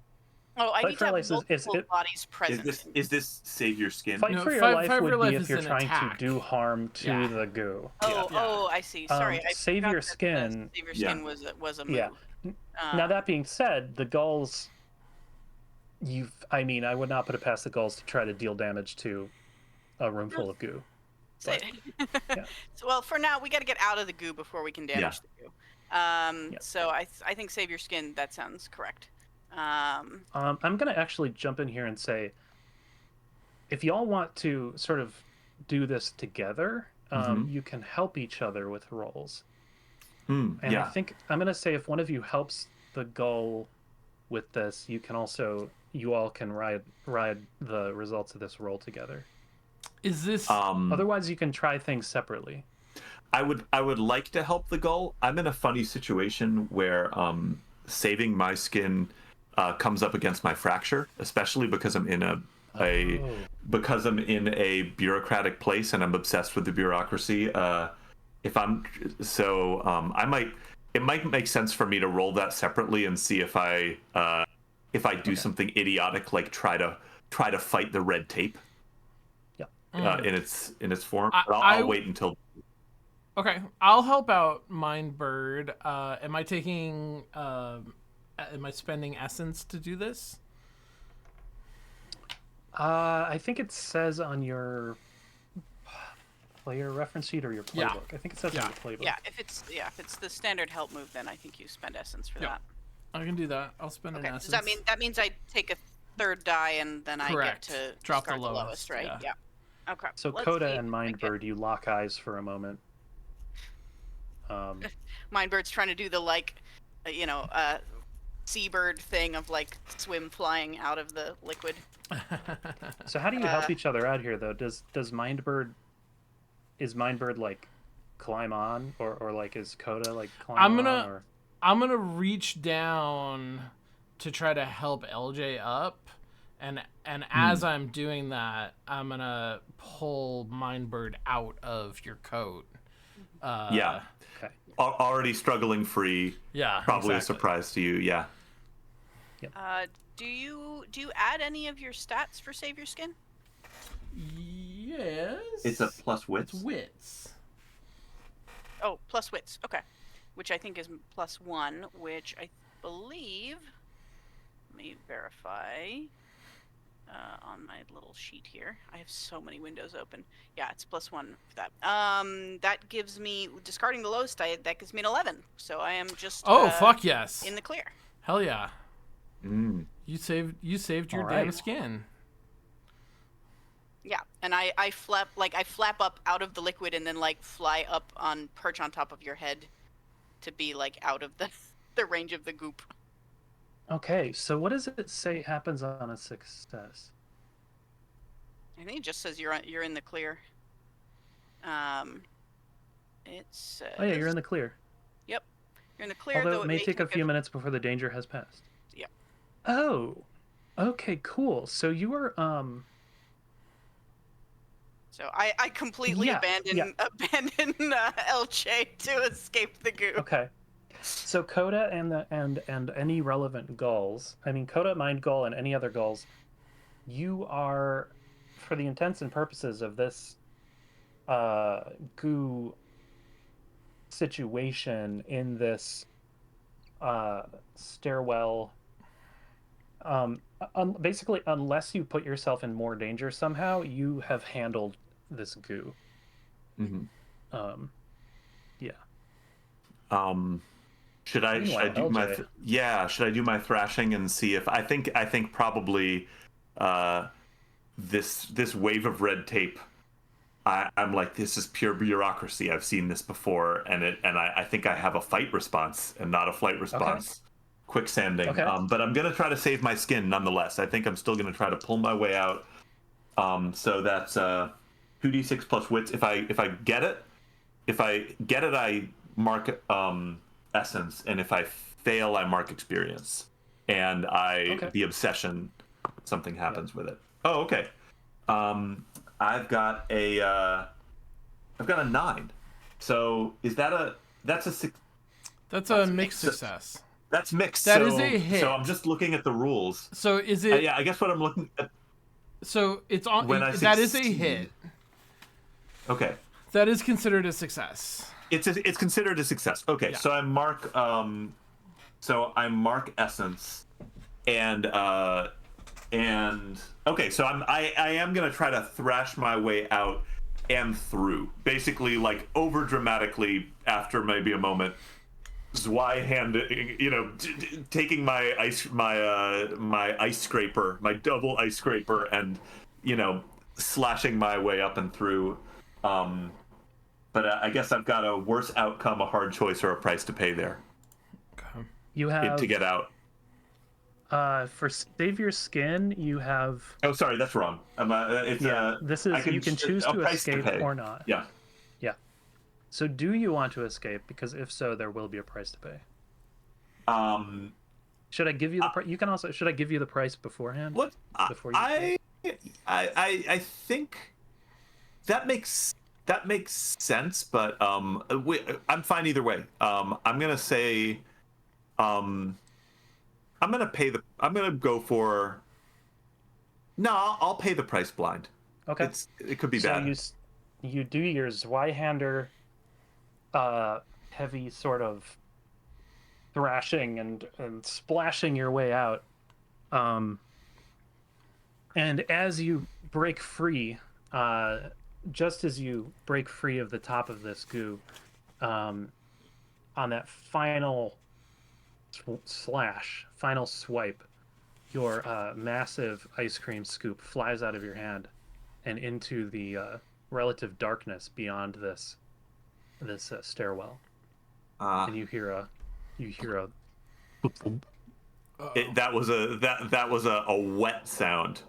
Oh, I fight need for to your have life multiple bodies present. Is this save your skin? fight No, for your fight life for would your life be if is you're an trying attack. to do harm to Yeah. the goo. Oh, Yeah. oh, I see. Sorry, I Save forgot your that, skin. save your skin was a move. Yeah. Now that being said, the gulls. I mean, I would not put it past the gulls to try to deal damage to a room full of goo. But, yeah. So, well, for now, we got to get out of the goo before we can damage the goo. So I think save your skin. That sounds correct. I'm gonna actually jump in here and say, if y'all want to sort of do this together, you can help each other with rolls. And I Yeah. think I'm gonna say if one of you helps the goal with this, you all can ride the results of this roll together. Is this Otherwise, you can try things separately. I would like to help the goal. I'm in a funny situation where saving my skin comes up against my fracture, especially because I'm in because I'm in a bureaucratic place and I'm obsessed with the bureaucracy. If I'm so it might make sense for me to roll that separately and see if I do something idiotic like try to fight the red tape. Yeah. In its form. I'll wait until. Okay, I'll help out Mindbird. Am I taking? Am I spending essence to do this? I think it says on your player reference sheet or your playbook. Yeah. I think it says on your playbook. Yeah, if it's the standard help move, then I think you spend essence for that. I can do that. I'll spend an Okay. essence. Does that means I take a third die and then Correct. I get to Drop start the the lowest, right? yeah. Okay. So let's Coda see and if I get- Mindbird, you lock eyes for a moment. Mindbird's trying to do the seabird thing of like swim flying out of the liquid. So how do you help each other out here, though? Does Mindbird like climb on, or like is Coda like climb on? Or... I'm gonna reach down to try to help LJ up, and as I'm doing that, I'm gonna pull Mindbird out of your coat. Yeah. Okay. Already struggling free. Yeah. Probably exactly. a surprise to you. Yeah. Do you add any of your stats for save your skin? Yes. It's a plus wits. It's wits. Oh, plus wits. Okay. Which I think is +1, which I believe. Let me verify on my little sheet here. I have so many windows open. Yeah, it's +1 for that. That gives me, discarding the lowest die, that gives me an 11. So I am just. Fuck yes. In the clear. Hell yeah. Mm. You saved your All damn right. skin. Yeah, and I flap up out of the liquid and then like fly up perch on top of your head to be like out of the range of the goop. Okay, so what does it say happens on a success? I think it just says you're in the clear. It says. Oh yeah, you're in the clear. Yep, you're in the clear. Although though it may take a few minutes before the danger has passed. Yep. Oh, okay, cool. So you were So I completely abandon LJ to escape the goo. Okay. So Coda and any relevant gulls, I mean Coda, Mind Gull, and any other gulls, you are, for the intents and purposes of this goo situation in this stairwell, basically unless you put yourself in more danger somehow, you have handled this goo. Mm-hmm. Yeah. Should I do should I do my thrashing and see if I think probably this wave of red tape, I'm like, this is pure bureaucracy. I've seen this before, and I think I have a fight response and not a flight response. Okay. Quicksanding. Okay. But I'm gonna try to save my skin nonetheless. I think I'm still gonna try to pull my way out. So that's 2d6 plus wits. If I get it, I mark essence, and if I fail, I mark experience. And the obsession, something happens with it. Oh, okay. I've got a 9. So is that that's a 6? That's a mixed success. That's mixed. That is a hit. So I'm just looking at the rules. So is it? Yeah, I guess what I'm looking at. So it's on. That is a hit. Okay. That is considered a success. It's considered a success. Okay, Yeah. so I mark essence, and okay, so I am gonna try to thrash my way out and through, basically like over dramatically after maybe a moment, taking my ice scraper, my double ice scraper, and slashing my way up and through. But I guess I've got a worse outcome, a hard choice, or a price to pay there Okay. You have to get out. for save your skin, you have. Oh, sorry, that's wrong. This is you can choose a to price escape pay. or not. Yeah. Yeah. So do you want to escape? Because if so, there will be a price to pay. Should I give you the price? You can also. Should I give you the price beforehand? What Before you I think that makes sense, but I'm fine either way. I'm gonna say, I'm gonna go for. No, I'll pay the price blind. Okay. It could be So bad. you do your Zweihander heavy sort of thrashing and splashing your way out. And as you break free, just as you break free of the top of this goo, on that final final swipe, your massive ice cream scoop flies out of your hand and into the relative darkness beyond this stairwell, and you hear a that was a wet sound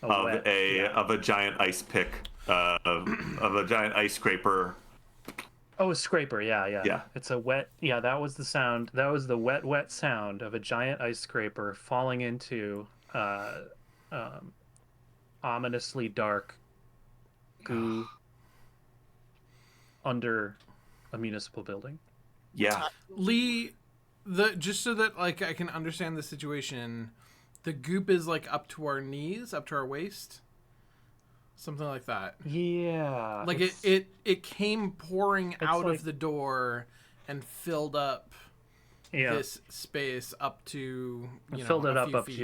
of a giant ice pick, of a giant ice scraper. Oh, a scraper, yeah. Yeah. It's a wet, yeah, that was the sound. That was the wet sound of a giant ice scraper falling into ominously dark goo under a municipal building. Yeah. Lee, just so that like I can understand the situation, the goop is like up to our knees, up to our waist, something like that. Yeah, Like it came pouring out like, of the door and filled up yeah, this space up to filled it a up few up feet.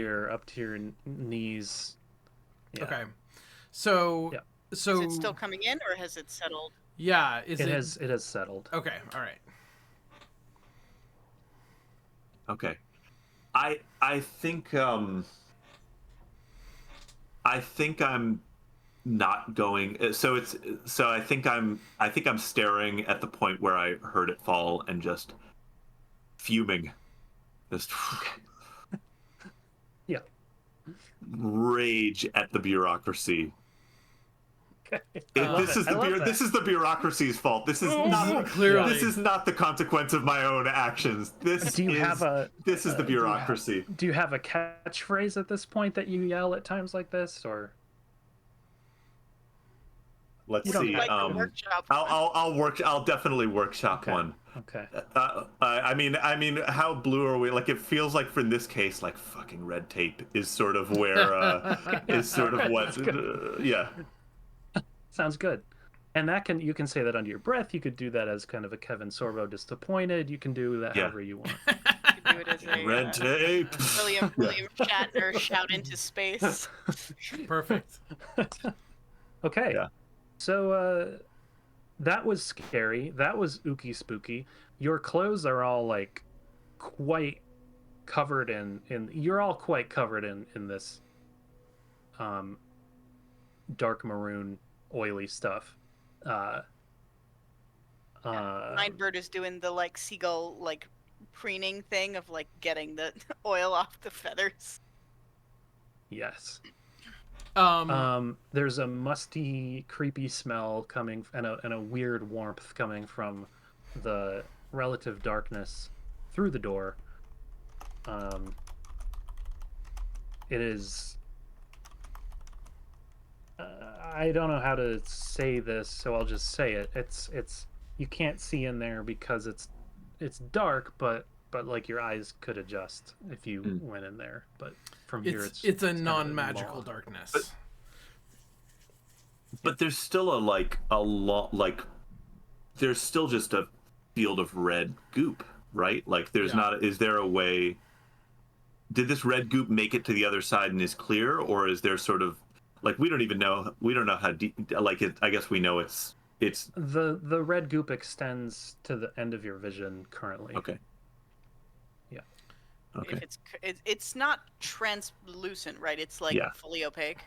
to your knees. Yeah. Okay, so Yeah. so Is it still coming in, or has it settled? yeah, It has settled. Okay, all right. Okay. I think I'm not going. So I think I'm staring at the point where I heard it fall and just fuming, just Yeah. rage at the bureaucracy. Okay. This is the bureaucracy's fault. This is not Clearly. This is not the consequence of my own actions. This is the bureaucracy. Do you have a catchphrase at this point that you yell at times like this, or? Let's You don't see. Like the workshop. I'll definitely workshop one. Okay. I mean, how blue are we? Like, it feels like for this case, like fucking red tape is sort of where is sort of what. Yeah. Sounds good. And you can say that under your breath. You could do that as kind of a Kevin Sorbo disappointed. You can do that however you want. You can do it as a Red tape. William Shatner shout into space. Perfect. Okay. Yeah. So that was scary. That was ooky spooky. Your clothes are all like quite covered in you're all quite covered in this dark maroon oily stuff. Mindbird is doing the like seagull like preening thing of like getting the oil off the feathers. Yes. Um, There's a musty, creepy smell coming and a weird warmth coming from the relative darkness through the door. It is. I don't know how to say this, so I'll just say it. It's you can't see in there because it's dark, but like your eyes could adjust if you went in there. But from here, it's a kind of non-magical law. darkness. But there's still a lot, like there's still just a field of red goop, right? Like there's not. Is there a way? Did this red goop make it to the other side and is clear, or is there sort of like we don't even know? We don't know how deep. Like it, I guess we know it's the red goop extends to the end of your vision currently. okay. Okay. If it's not translucent, right? It's like Yeah. fully opaque,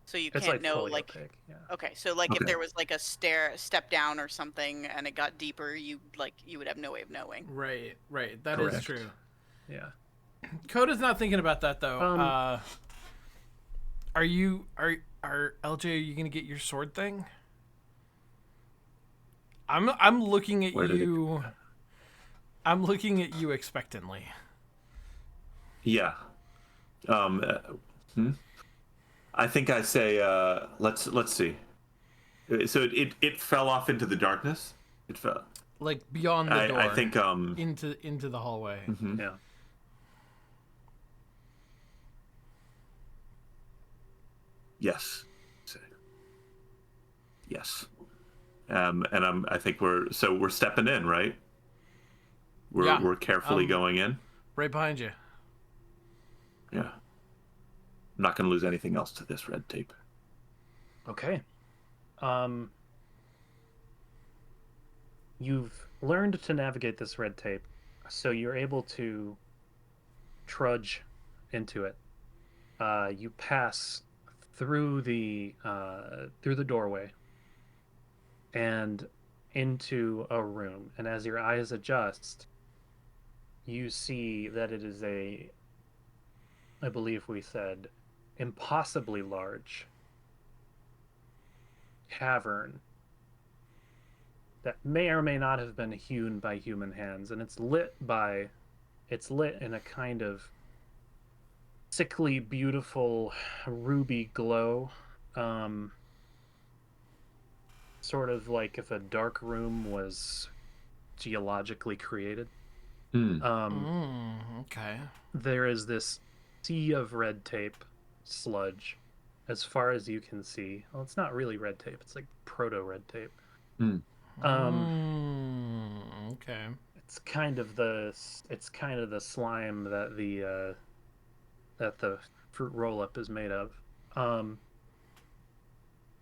so you It's can't like know fully like. opaque. Yeah. Okay, so like if Okay. there was like a step down or something and it got deeper, you would have no way of knowing. Right. That is Correct. true. Yeah. Coda's not thinking about that though. Um, Are you are LJ? Are you gonna get your sword thing? I'm looking at Where did it? you. I'm looking at you expectantly. Yeah. Hmm? I think I say let's see. So it fell off into the darkness. It fell. Like beyond the door. I think into the hallway. mhm. yeah. Yes. Yes. And I think we're stepping in, right? Yeah. We're carefully going in. Right behind you. Yeah. I'm not going to lose anything else to this red tape. Okay. You've learned to navigate this red tape, so you're able to trudge into it. You pass through the doorway and into a room, and as your eyes adjust, you see that it is I believe we said, impossibly large cavern that may or may not have been hewn by human hands, and it's lit in a kind of sickly beautiful ruby glow, sort of like if a dark room was geologically created. Okay. There is this sea of red tape sludge as far as you can see. Well, it's not really red tape, it's like proto red tape. Okay. It's kind of the slime that the fruit roll up is made of.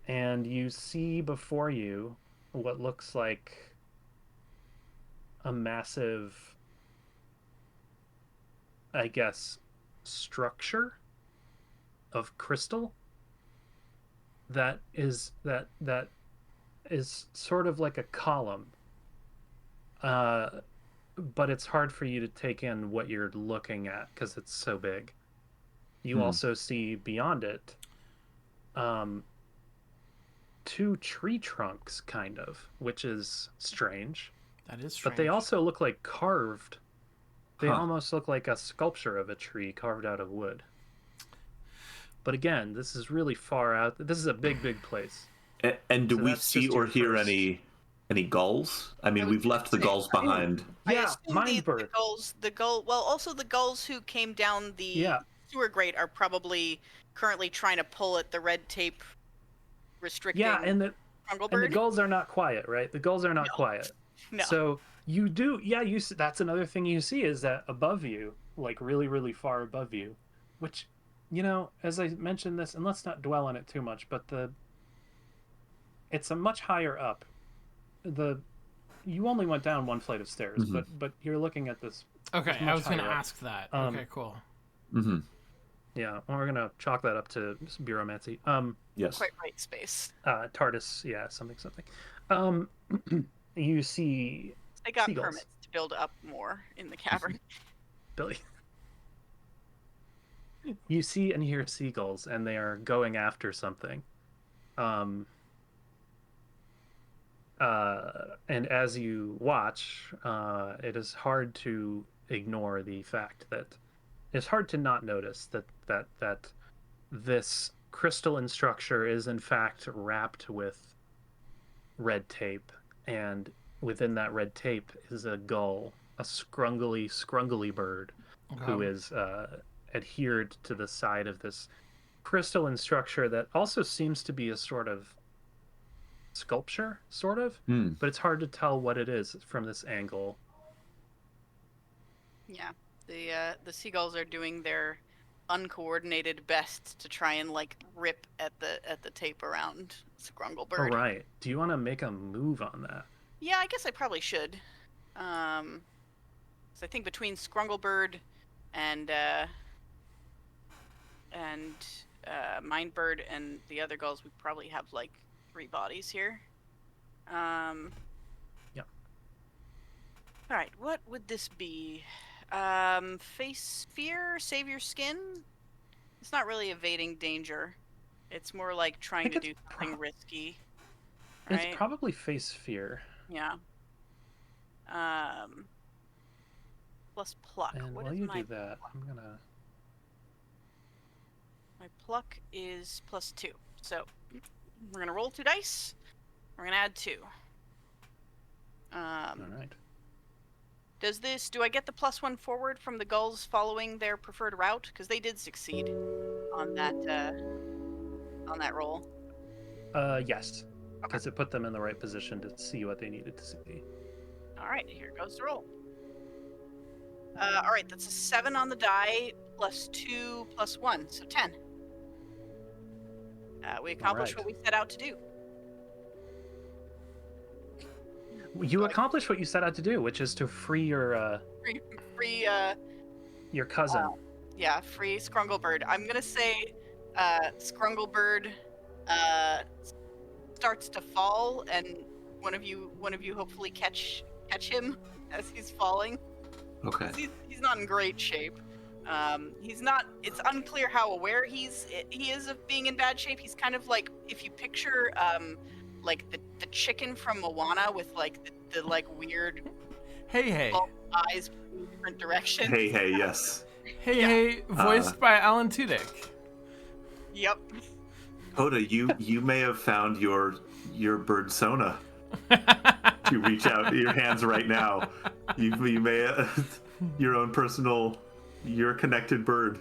And you see before you what looks like a massive, I guess, structure of crystal that is sort of like a column, but it's hard for you to take in what you're looking at because it's so big. You also see beyond it two tree trunks, kind of, which is strange. That is But strange. they also look like carved. They Huh. almost look like a sculpture of a tree carved out of wood. But again, this is really far out. This is a big place. And do So we that's see just or your hear first- any gulls? I mean, I was we've gonna left the say, gulls behind. I Yeah, assume mind the bird. gulls, well, also the gulls who came down the Yeah. sewer grate are probably currently trying to pull at the red tape restricting Yeah, and the Strunglebird. gulls are not quiet, right? The gulls are not quiet. No. So you do, yeah. That's another thing you see is that above you, like really far above you, which, as I mentioned this, and let's not dwell on it too much, but it's a much higher up. You only went down one flight of stairs, but you're looking at this. Okay, I was going to higher up. ask that. Okay, cool. Mm-hmm. Yeah, we're gonna chalk that up to bureaumancy. Yes. Quite right space. TARDIS, yeah, something. You see They got seagulls. permits to build up more in the cavern. Billy. You see and hear seagulls, and they are going after something. And as you watch, it is hard to ignore the fact that it's hard to not notice that this crystalline structure is in fact wrapped with red tape, and within that red tape is a gull, a scrungly bird, who is adhered to the side of this crystalline structure that also seems to be a sort of sculpture, but it's hard to tell what it is from this angle. Yeah, the seagulls are doing their uncoordinated best to try and like rip at the tape around Scrunglebird. All right. Do you want to make a move on that? Yeah, I guess I probably should. So I think between Scrunglebird and Mindbird and the other gulls, we probably have like 3 bodies here. Yep. All right, what would this be? Face fear, save your skin. It's not really evading danger. It's more like trying to do something risky. Right? It's probably face fear. Yeah. Plus pluck. And What while is you my do that, I'm gonna. My pluck is +2. So we're gonna roll 2 dice. We're gonna add 2. All right. Do I get the +1 forward from the gulls following their preferred route? Because they did succeed on that roll. Yes. Because it put them in the right position to see what they needed to see. All right, here goes the roll. All right, that's a 7 on the die, +2, +1, so 10. We accomplished what we set out to do. You accomplished what you set out to do, which is to free your Free your cousin. Yeah, free Scrunglebird. I'm gonna say Scrunglebird starts to fall, and one of you hopefully catch him as he's falling. Okay. He's not in great shape. He's not. It's unclear how aware he is of being in bad shape. He's kind of like, if you picture like the chicken from Moana with like the like weird Hey. eyes in different directions. Hey, yes. Hey, voiced by Alan Tudyk. Yep. Coda, you may have found your birdsona to reach out your hands right now. You may your own personal, your connected bird.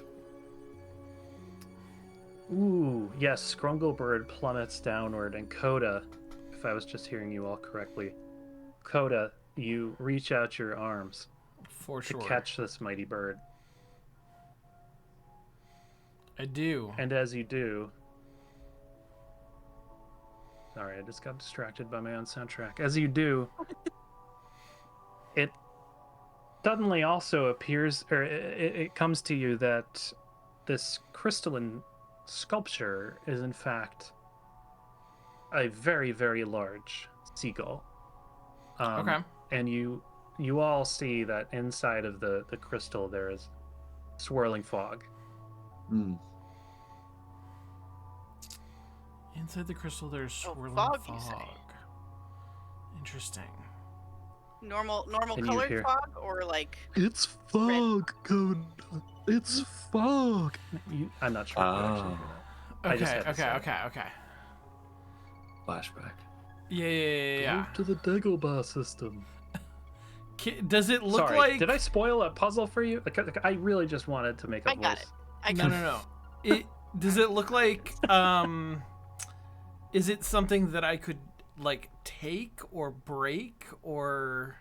Ooh, yes, Scrunglebird plummets downward, and Coda, if I was just hearing you all correctly, Coda, you reach out your arms For to sure. catch this mighty bird. I do. And as you do... Sorry, I just got distracted by my own soundtrack. As you do, it suddenly also appears, or it comes to you that this crystalline sculpture is in fact a very, very large seagull. Okay. And you all see that inside of the crystal there is swirling fog. Hmm. Inside the crystal, there's swirling fog, you say? fog. Interesting. Normal Can you colored hear- fog, or like It's fog, Coda. It's fog. I'm not sure if you actually hear that. I just had to say it. Okay. Flashback. Yeah. Move to the Dagobah system. Does it look Sorry, like... did I spoil a puzzle for you? I really just wanted to make a I voice. got it. I got No. Does it look like... is it something that I could, like, take or break, or...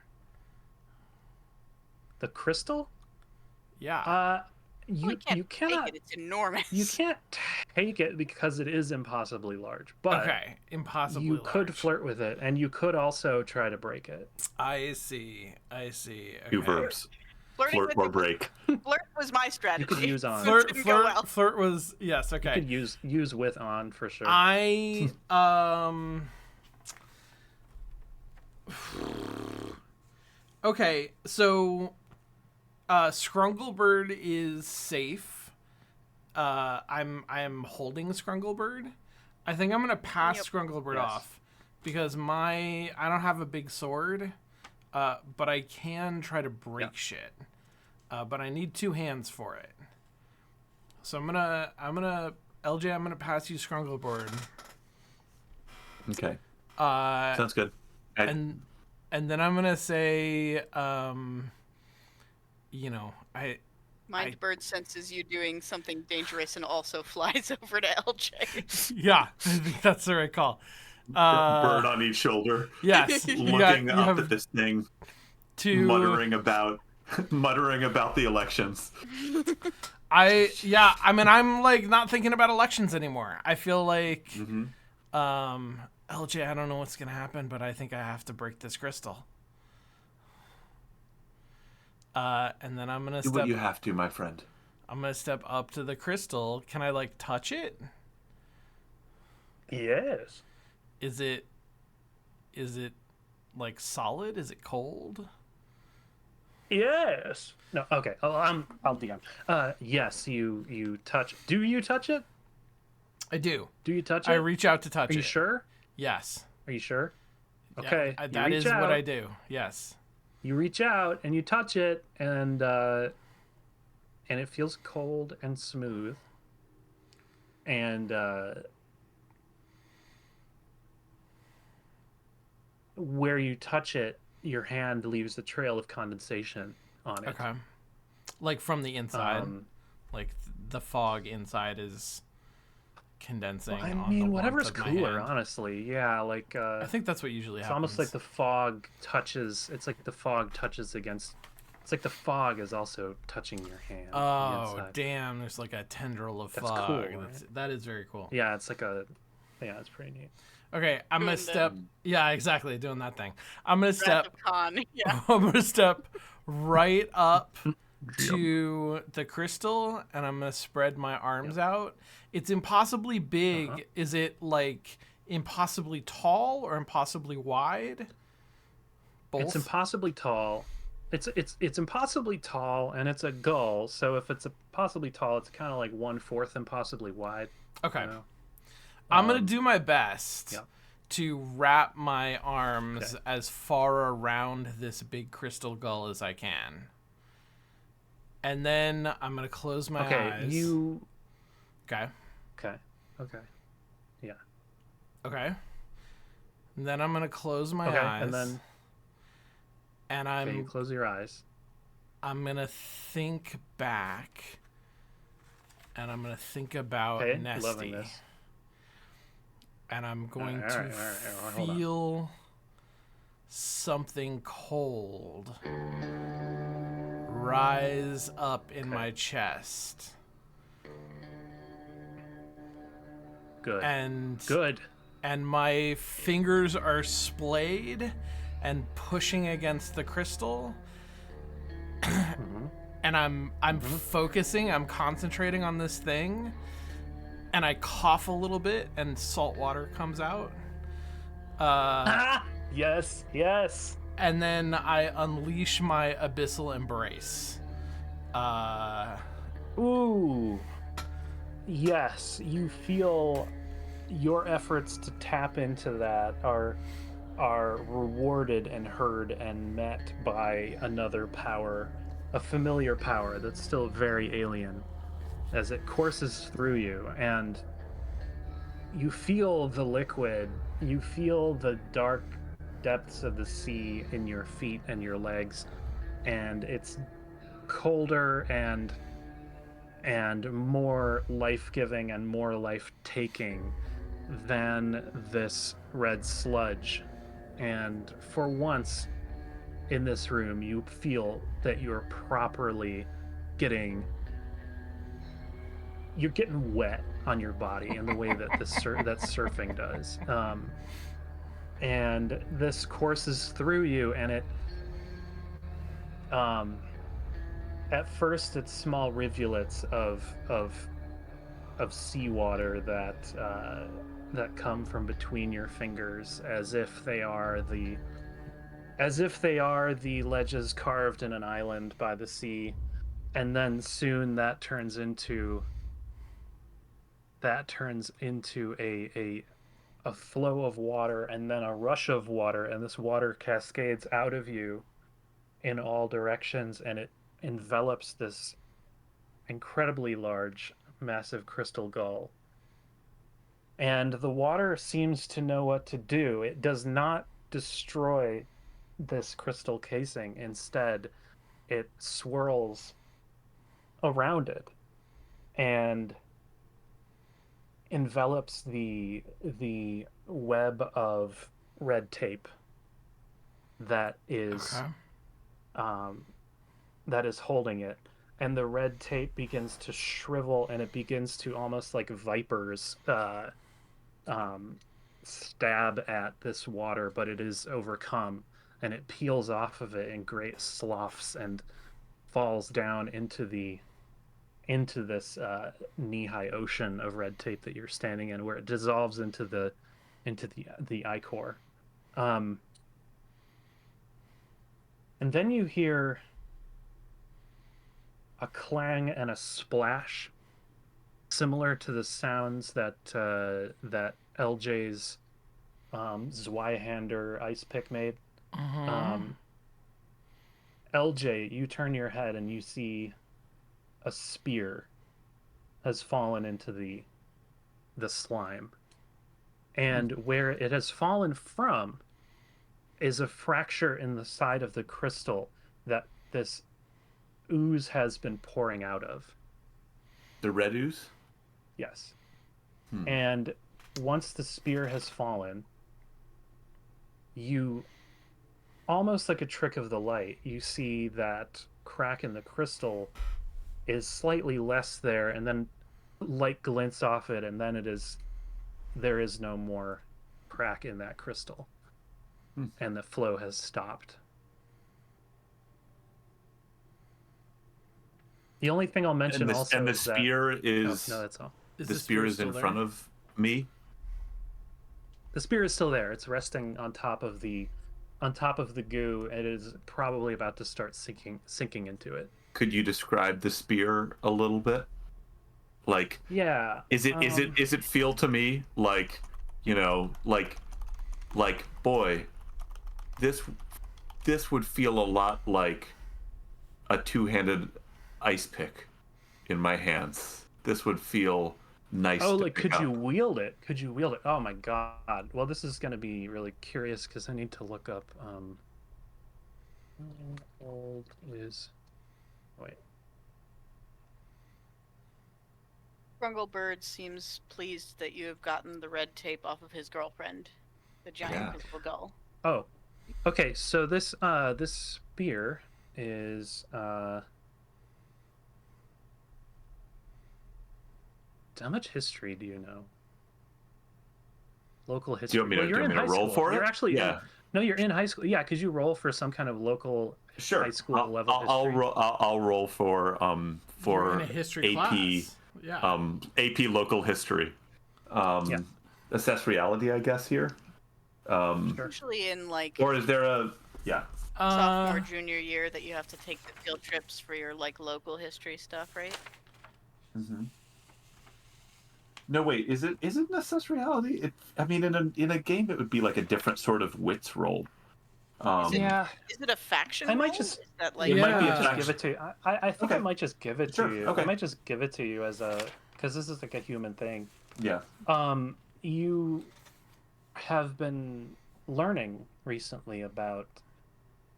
The crystal? Yeah. You You cannot. take it. It's enormous. You can't take it because it is impossibly large. But Okay. Impossibly you large. could flirt with it, and you could also try to break it. I see. Okay. Two verbs. Flirting Flirt with or it- break. Flirt was my strategy. You could use on. It didn't go well. Flirt was... Yes, okay. You could use with on for sure. I okay, so Scrunglebird is safe. I'm holding Scrunglebird. I think I'm gonna pass Yep. Scrunglebird Yes. off because I don't have a big sword, but I can try to break shit. But I need 2 hands for it. So I'm gonna LJ, I'm gonna pass you Scrunglebird. Okay. Sounds good. And then I'm gonna say, Mindbird senses you doing something dangerous and also flies over to LJ. yeah, I think that's the right call. Bird on each shoulder. Yes, Looking you up have at this thing, to muttering about the elections. I mean, I'm like not thinking about elections anymore. I feel like, LJ, I don't know what's gonna happen, but I think I have to break this crystal. And then I'm gonna Do what you have to, my friend. I'm gonna step up to the crystal. Can I like touch it? Yes. Is it like solid? Is it cold? Yes. No. Okay. I'll DM. Yes. You touch. Do you touch it? I do. Do you touch I it? reach out to touch Are it. you sure? Yes. Are you sure? Okay. Yeah, You that reach is out, what I do. Yes. You reach out and you touch it, and it feels cold and smooth, and where you touch it, your hand leaves a trail of condensation on it. Okay. Like from the inside, like the fog inside is condensing. Well, I on mean, the whatever's warmth of my cooler, hand. honestly. Yeah, like I think that's what usually it's happens. almost like the fog touches. It's like the fog touches against. It's like the fog is also touching your hand. Oh, damn! There's like a tendril of That's fog. cool, right? That is very cool. Yeah, it's like a. Yeah, it's pretty neat. Okay, I'm gonna Doing step. Yeah, exactly, doing that thing. I'm gonna Wrath step. of Khan. Yeah. I'm gonna step right up to the crystal, and I'm gonna spread my arms out. It's impossibly big. Is it like impossibly tall or impossibly wide? Both. It's impossibly tall. It's impossibly tall, and it's a gull. So if it's impossibly tall, it's kind of like 1/4 impossibly wide. Okay. You know? I'm gonna do my best yeah. to wrap my arms as far around this big crystal gull as I can. And then I'm gonna close my eyes. Okay. Okay. Yeah. Okay. And then I'm gonna close my eyes. And then. And you close your eyes. I'm gonna think back. And I'm gonna think about Nesty. Loving this. And I'm going to feel something cold rise up in my chest. Good. And my fingers are splayed and pushing against the crystal. And I'm focusing, I'm concentrating on this thing. And I cough a little bit, and salt water comes out. Yes. And then I unleash my abyssal embrace. Ooh. Yes, you feel your efforts to tap into that are rewarded and heard and met by another power, a familiar power that's still very alien, as it courses through you, and you feel the liquid, you feel the dark depths of the sea in your feet and your legs, and it's colder and more life-giving and more life-taking than this red sludge. And for once in this room, you feel that you're properly getting wet on your body in the way that that surfing does. And this courses through you, and it at first it's small rivulets of seawater that come from between your fingers, as if they are the ledges carved in an island by the sea. And then soon that turns into a flow of water, and then a rush of water, and this water cascades out of you in all directions, and it envelops this incredibly large, massive crystal gull. And the water seems to know what to do. It does not destroy this crystal casing. Instead, it swirls around it and envelops the web of red tape that is holding it. And the red tape begins to shrivel, and it begins to, almost like vipers, stab at this water, but it is overcome, and it peels off of it in great sloughs, and falls down into this knee-high ocean of red tape that you're standing in, where it dissolves into the ichor. And then you hear a clang and a splash, similar to the sounds that that LJ's Zweihander ice pick made. LJ, you turn your head and you see a spear has fallen into the slime. And where it has fallen from is a fracture in the side of the crystal that this ooze has been pouring out of. The red ooze? Yes. And once the spear has fallen, you, almost like a trick of the light, you see that crack in the crystal is slightly less there, and then light glints off it, and then there is no more crack in that crystal. And the flow has stopped. The only thing I'll mention also and the is spear that, is no, that's all. the spear is in front of me. The spear is still there. It's resting on top of the goo. It is probably about to start sinking into it. Could you describe the spear a little bit? Like, yeah, is it feel to me like, like boy, this would feel a lot like a two-handed ice pick in my hands. This would feel nice. Oh, like could you wield it? Could you wield it? Oh my god. Well, this is going to be really curious because I need to look up how old is wait. Grunglebird seems pleased that you have gotten the red tape off of his girlfriend, the giant physical gull. Oh. Okay, so this spear is how much history do you know? Local history. Do you want me to, you're in high roll school. for it? You're actually no, you're in high school. Yeah, because you roll for some kind of local high school level history. I'll roll for You're in a history AP class. Yeah. AP local history. Assess reality, I guess here. Usually in like or is there a sophomore junior year that you have to take the field trips for your like local history stuff, right? No, wait. Is it an assess reality? I mean, in a game, it would be like a different sort of wits roll. Is it a faction? I might roll? just Is that like it might be Yeah. just give it to you. I think I might just give it to you. Okay. I might just give it to you as a because this is like a human thing. Yeah. You have been learning recently about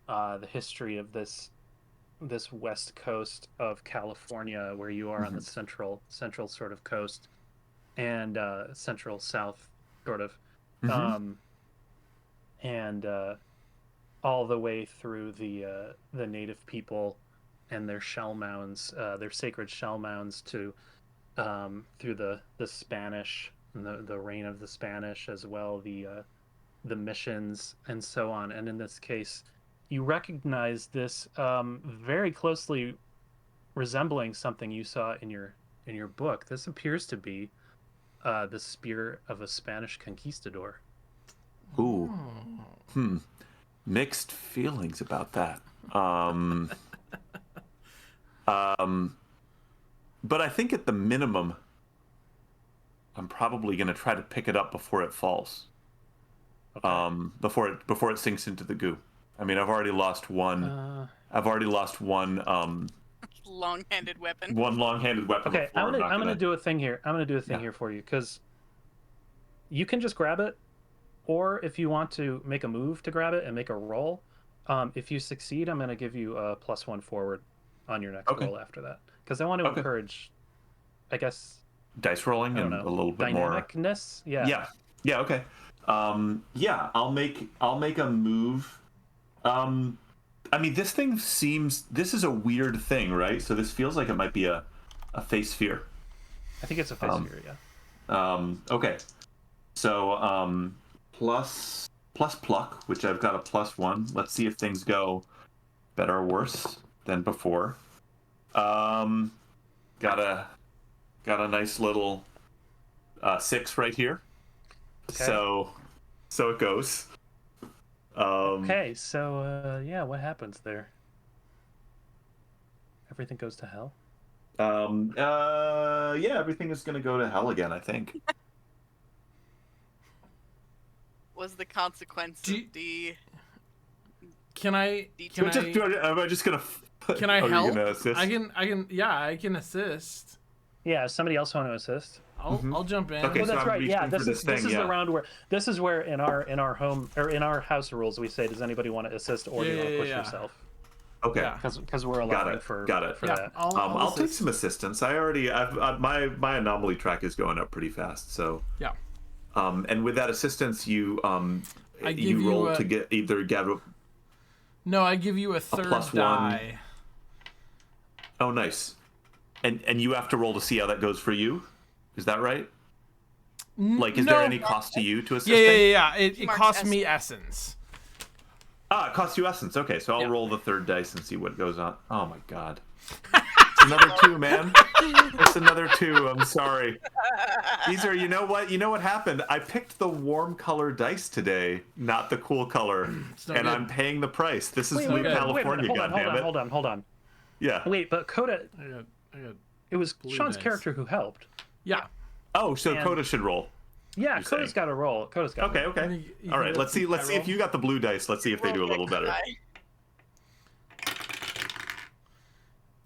the history of this west coast of California, where you are on the central sort of coast, and central south sort of, and all the way through the native people and their shell mounds, their sacred shell mounds, to through the Spanish and the reign of the Spanish, as well the missions and so on. And in this case, you recognize this very closely resembling something you saw in your book. This appears to be the spear of a Spanish conquistador. Ooh. Mixed feelings about that. But I think at the minimum, I'm probably going to try to pick it up before it falls. Okay. Before it sinks into the goo. I mean, I've already lost one. Long-handed weapon. One long-handed weapon. Okay, I'm gonna do a thing here. I'm gonna do a thing here for you, because you can just grab it, or if you want to make a move to grab it and make a roll, if you succeed, I'm gonna give you a +1 forward on your next roll after that, because I want to encourage, I guess, dice rolling and a little bit more dynamicness. Yeah. Okay. I'll make a move. I mean, this is a weird thing, right? So this feels like it might be a face sphere. I think it's a face sphere, yeah. Okay. So plus pluck, which I've got a +1. Let's see if things go better or worse. than before. Got a nice little 6 right here. Okay. So it goes. Okay, so yeah, what happens there? Everything goes to hell. Yeah, everything is gonna go to hell again, I think. Was the consequence of D? Can I? Am I just gonna? Can I You're help? gonna assist? I can. Yeah, I can assist. Yeah, somebody else want to assist? I'll jump in. Okay, Well, so that's I'm right. Yeah, reaching for this is yeah. the round where in our home or in our house rules we say, does anybody want to assist or do you want to push yourself? Okay. Yeah. Because we're allowing for that. I'll take some assistance. My anomaly track is going up pretty fast, so Yeah. and with that assistance, you give roll you to get No, I give you a third +1. die. Oh, nice. And you have to roll to see how that goes for you. Is that right? Like, is there any cost to you to assist? Yeah. It costs me essence. It costs you essence. Okay, so I'll Yeah. roll the third dice and see what goes on. Oh my god. It's another 2, man. It's another 2. I'm sorry. These are, you know what happened? I picked the warm color dice today, not the cool color. And good. I'm paying the price. This is Wait, Blue wait, California, goddammit. hold on. Yeah. Wait, but Coda, I got it was blue Sean's dice. character who helped. Yeah. Oh, so And- Coda should roll. Yeah, You're Coda's saying. got to roll. Coda's got. Okay. All right, let's see if you got the blue dice. Let's see if they do a little better.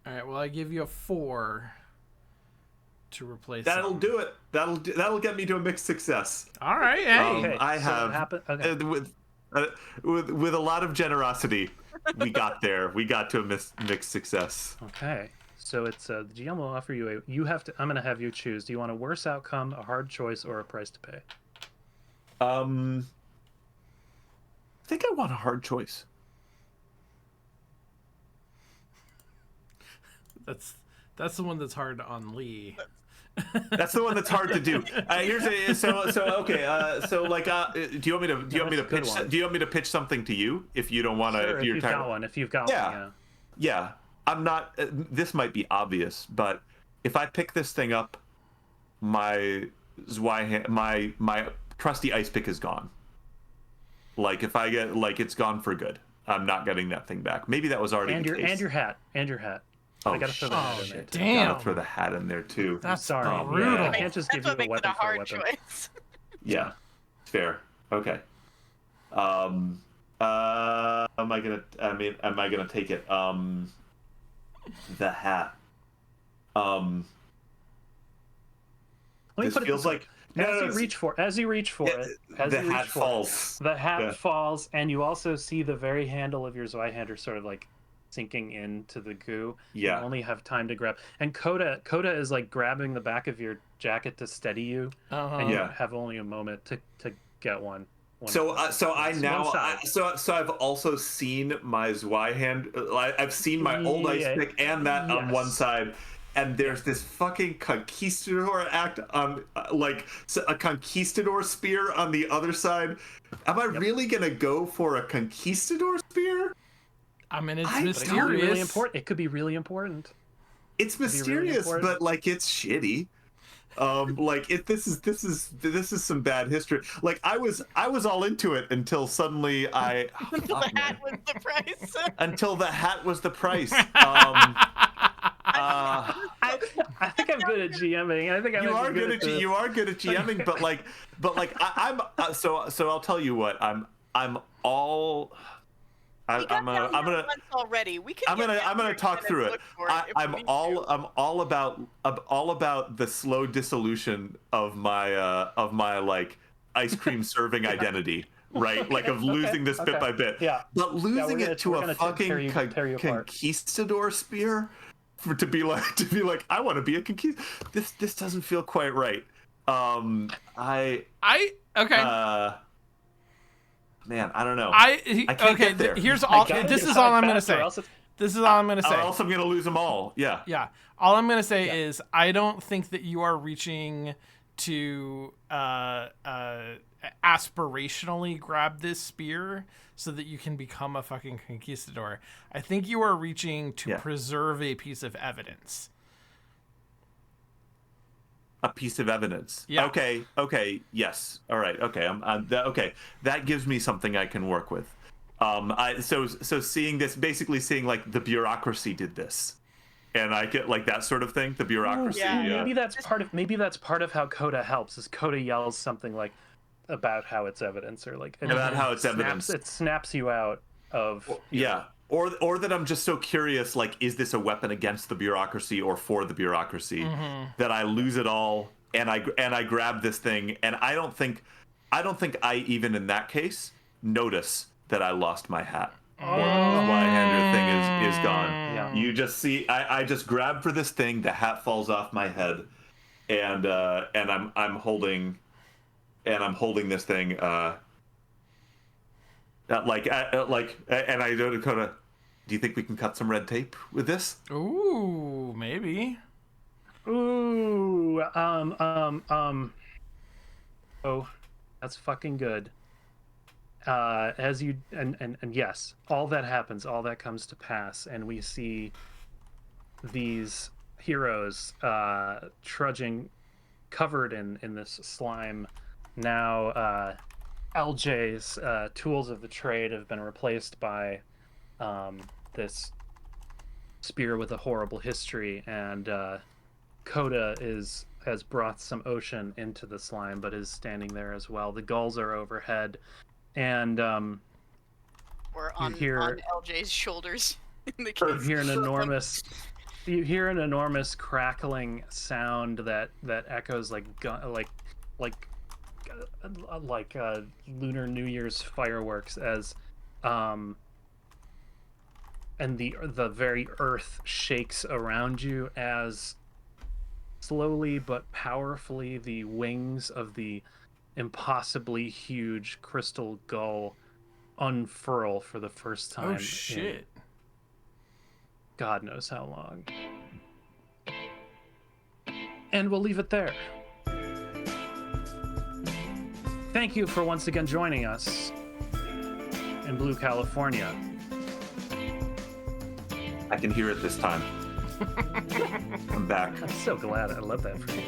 All right. Well, I give you a 4 to replace. That'll them. do it. That'll get me to a mixed success. All right. Hey. Okay, I so have what happened? Okay. with a lot of generosity, we got there. We got to a mixed success. Okay. So it's the GM will offer you I'm going to have you choose. Do you want a worse outcome, a hard choice, or a price to pay? I think I want a hard choice. That's the one that's hard on Lee. That's the one that's hard to do. Okay. So like, do you want me to pitch something to you if you don't want to? Sure, if you're tired. if you've got one, yeah. Yeah. I'm not. This might be obvious, but if I pick this thing up, my trusty ice pick is gone. Like if I get it's gone for good. I'm not getting that thing back. Maybe that was already the case. And your hat. Oh, I gotta throw the hat in there. Too. Damn. Gotta throw the hat in there too. That's Sorry, brutal. yeah, I can't just give That's you what a makes it weapon a for a hard weapon. choice. Yeah, fair. Okay. Am I gonna take it? The hat. Let me This put it feels this way. like As you reach for it, the hat falls. The hat Yeah. falls, and you also see the very handle of your Zweihander sort of like sinking into the goo. Yeah. You only have time to grab. And Coda is like grabbing the back of your jacket to steady you, and you Yeah. have only a moment to get one. So I now one side. so I've also seen my Zweihander. I've seen my old ice pick and that on one side. And there's this fucking conquistador act on, a conquistador spear on the other side. Am I really gonna go for a conquistador spear? I mean, it's But it could be really mysterious. important. It could be really important. It's really mysterious, important. but it's shitty. This is some bad history. Like I was all into it until suddenly The hat was the price. until the hat was the price. I think I'm good at GMing. I think You are good at GMing, but so I'll tell you what, I'm all I'm gonna already. I'm gonna talk through it. I'm all about the slow dissolution of my like ice cream serving identity, right? Like of losing this bit by bit. Yeah. But losing we're it to gonna a fucking tear you apart. conquistador spear, to be like I want to be a conquistador. This doesn't feel quite right. Okay. Man, I don't know. I can't get there. Here's all. I gotta This is decide all I'm gonna faster, say. or else it's- This is all I'm gonna say. Also, I'm gonna lose them all. Yeah. Yeah. All I'm gonna say is I don't think that you are reaching to aspirationally grab this spear so that you can become a fucking conquistador. I think you are reaching to preserve a piece of evidence. A piece of evidence. Yeah. Okay. Yes. All right. Okay. Okay. That gives me something I can work with. So seeing this, basically seeing like the bureaucracy did this, and I get like that sort of thing. The bureaucracy. Maybe that's part of how Coda helps. Is Coda yells something like about how it's evidence, or like about how it's evidence. It snaps you out of or that I'm just so curious, like, is this a weapon against the bureaucracy or for the bureaucracy, that I lose it all and I grab this thing, and I don't think I even in that case notice that I lost my hat. Or my hander thing is gone. Yeah. You just see I just grab for this thing, the hat falls off my head, and I'm holding this thing and I go to Coda, do you think we can cut some red tape with this? Ooh, maybe. Ooh, oh, that's fucking good. As you and yes, all that happens, all that comes to pass, and we see these heroes trudging, covered in this slime. Now, LJ's tools of the trade have been replaced by this spear with a horrible history, and Coda has brought some ocean into the slime, but is standing there as well. The gulls are overhead, and we're on LJ's shoulders. In the case. You hear an enormous crackling sound that echoes like Lunar New Year's fireworks, as and the very earth shakes around you as slowly but powerfully the wings of the impossibly huge crystal gull unfurl for the first time. Oh shit. God knows how long. And we'll leave it there. Thank you for once again joining us in Blue California. I can hear it this time. I'm back. I'm so glad. I love that for you.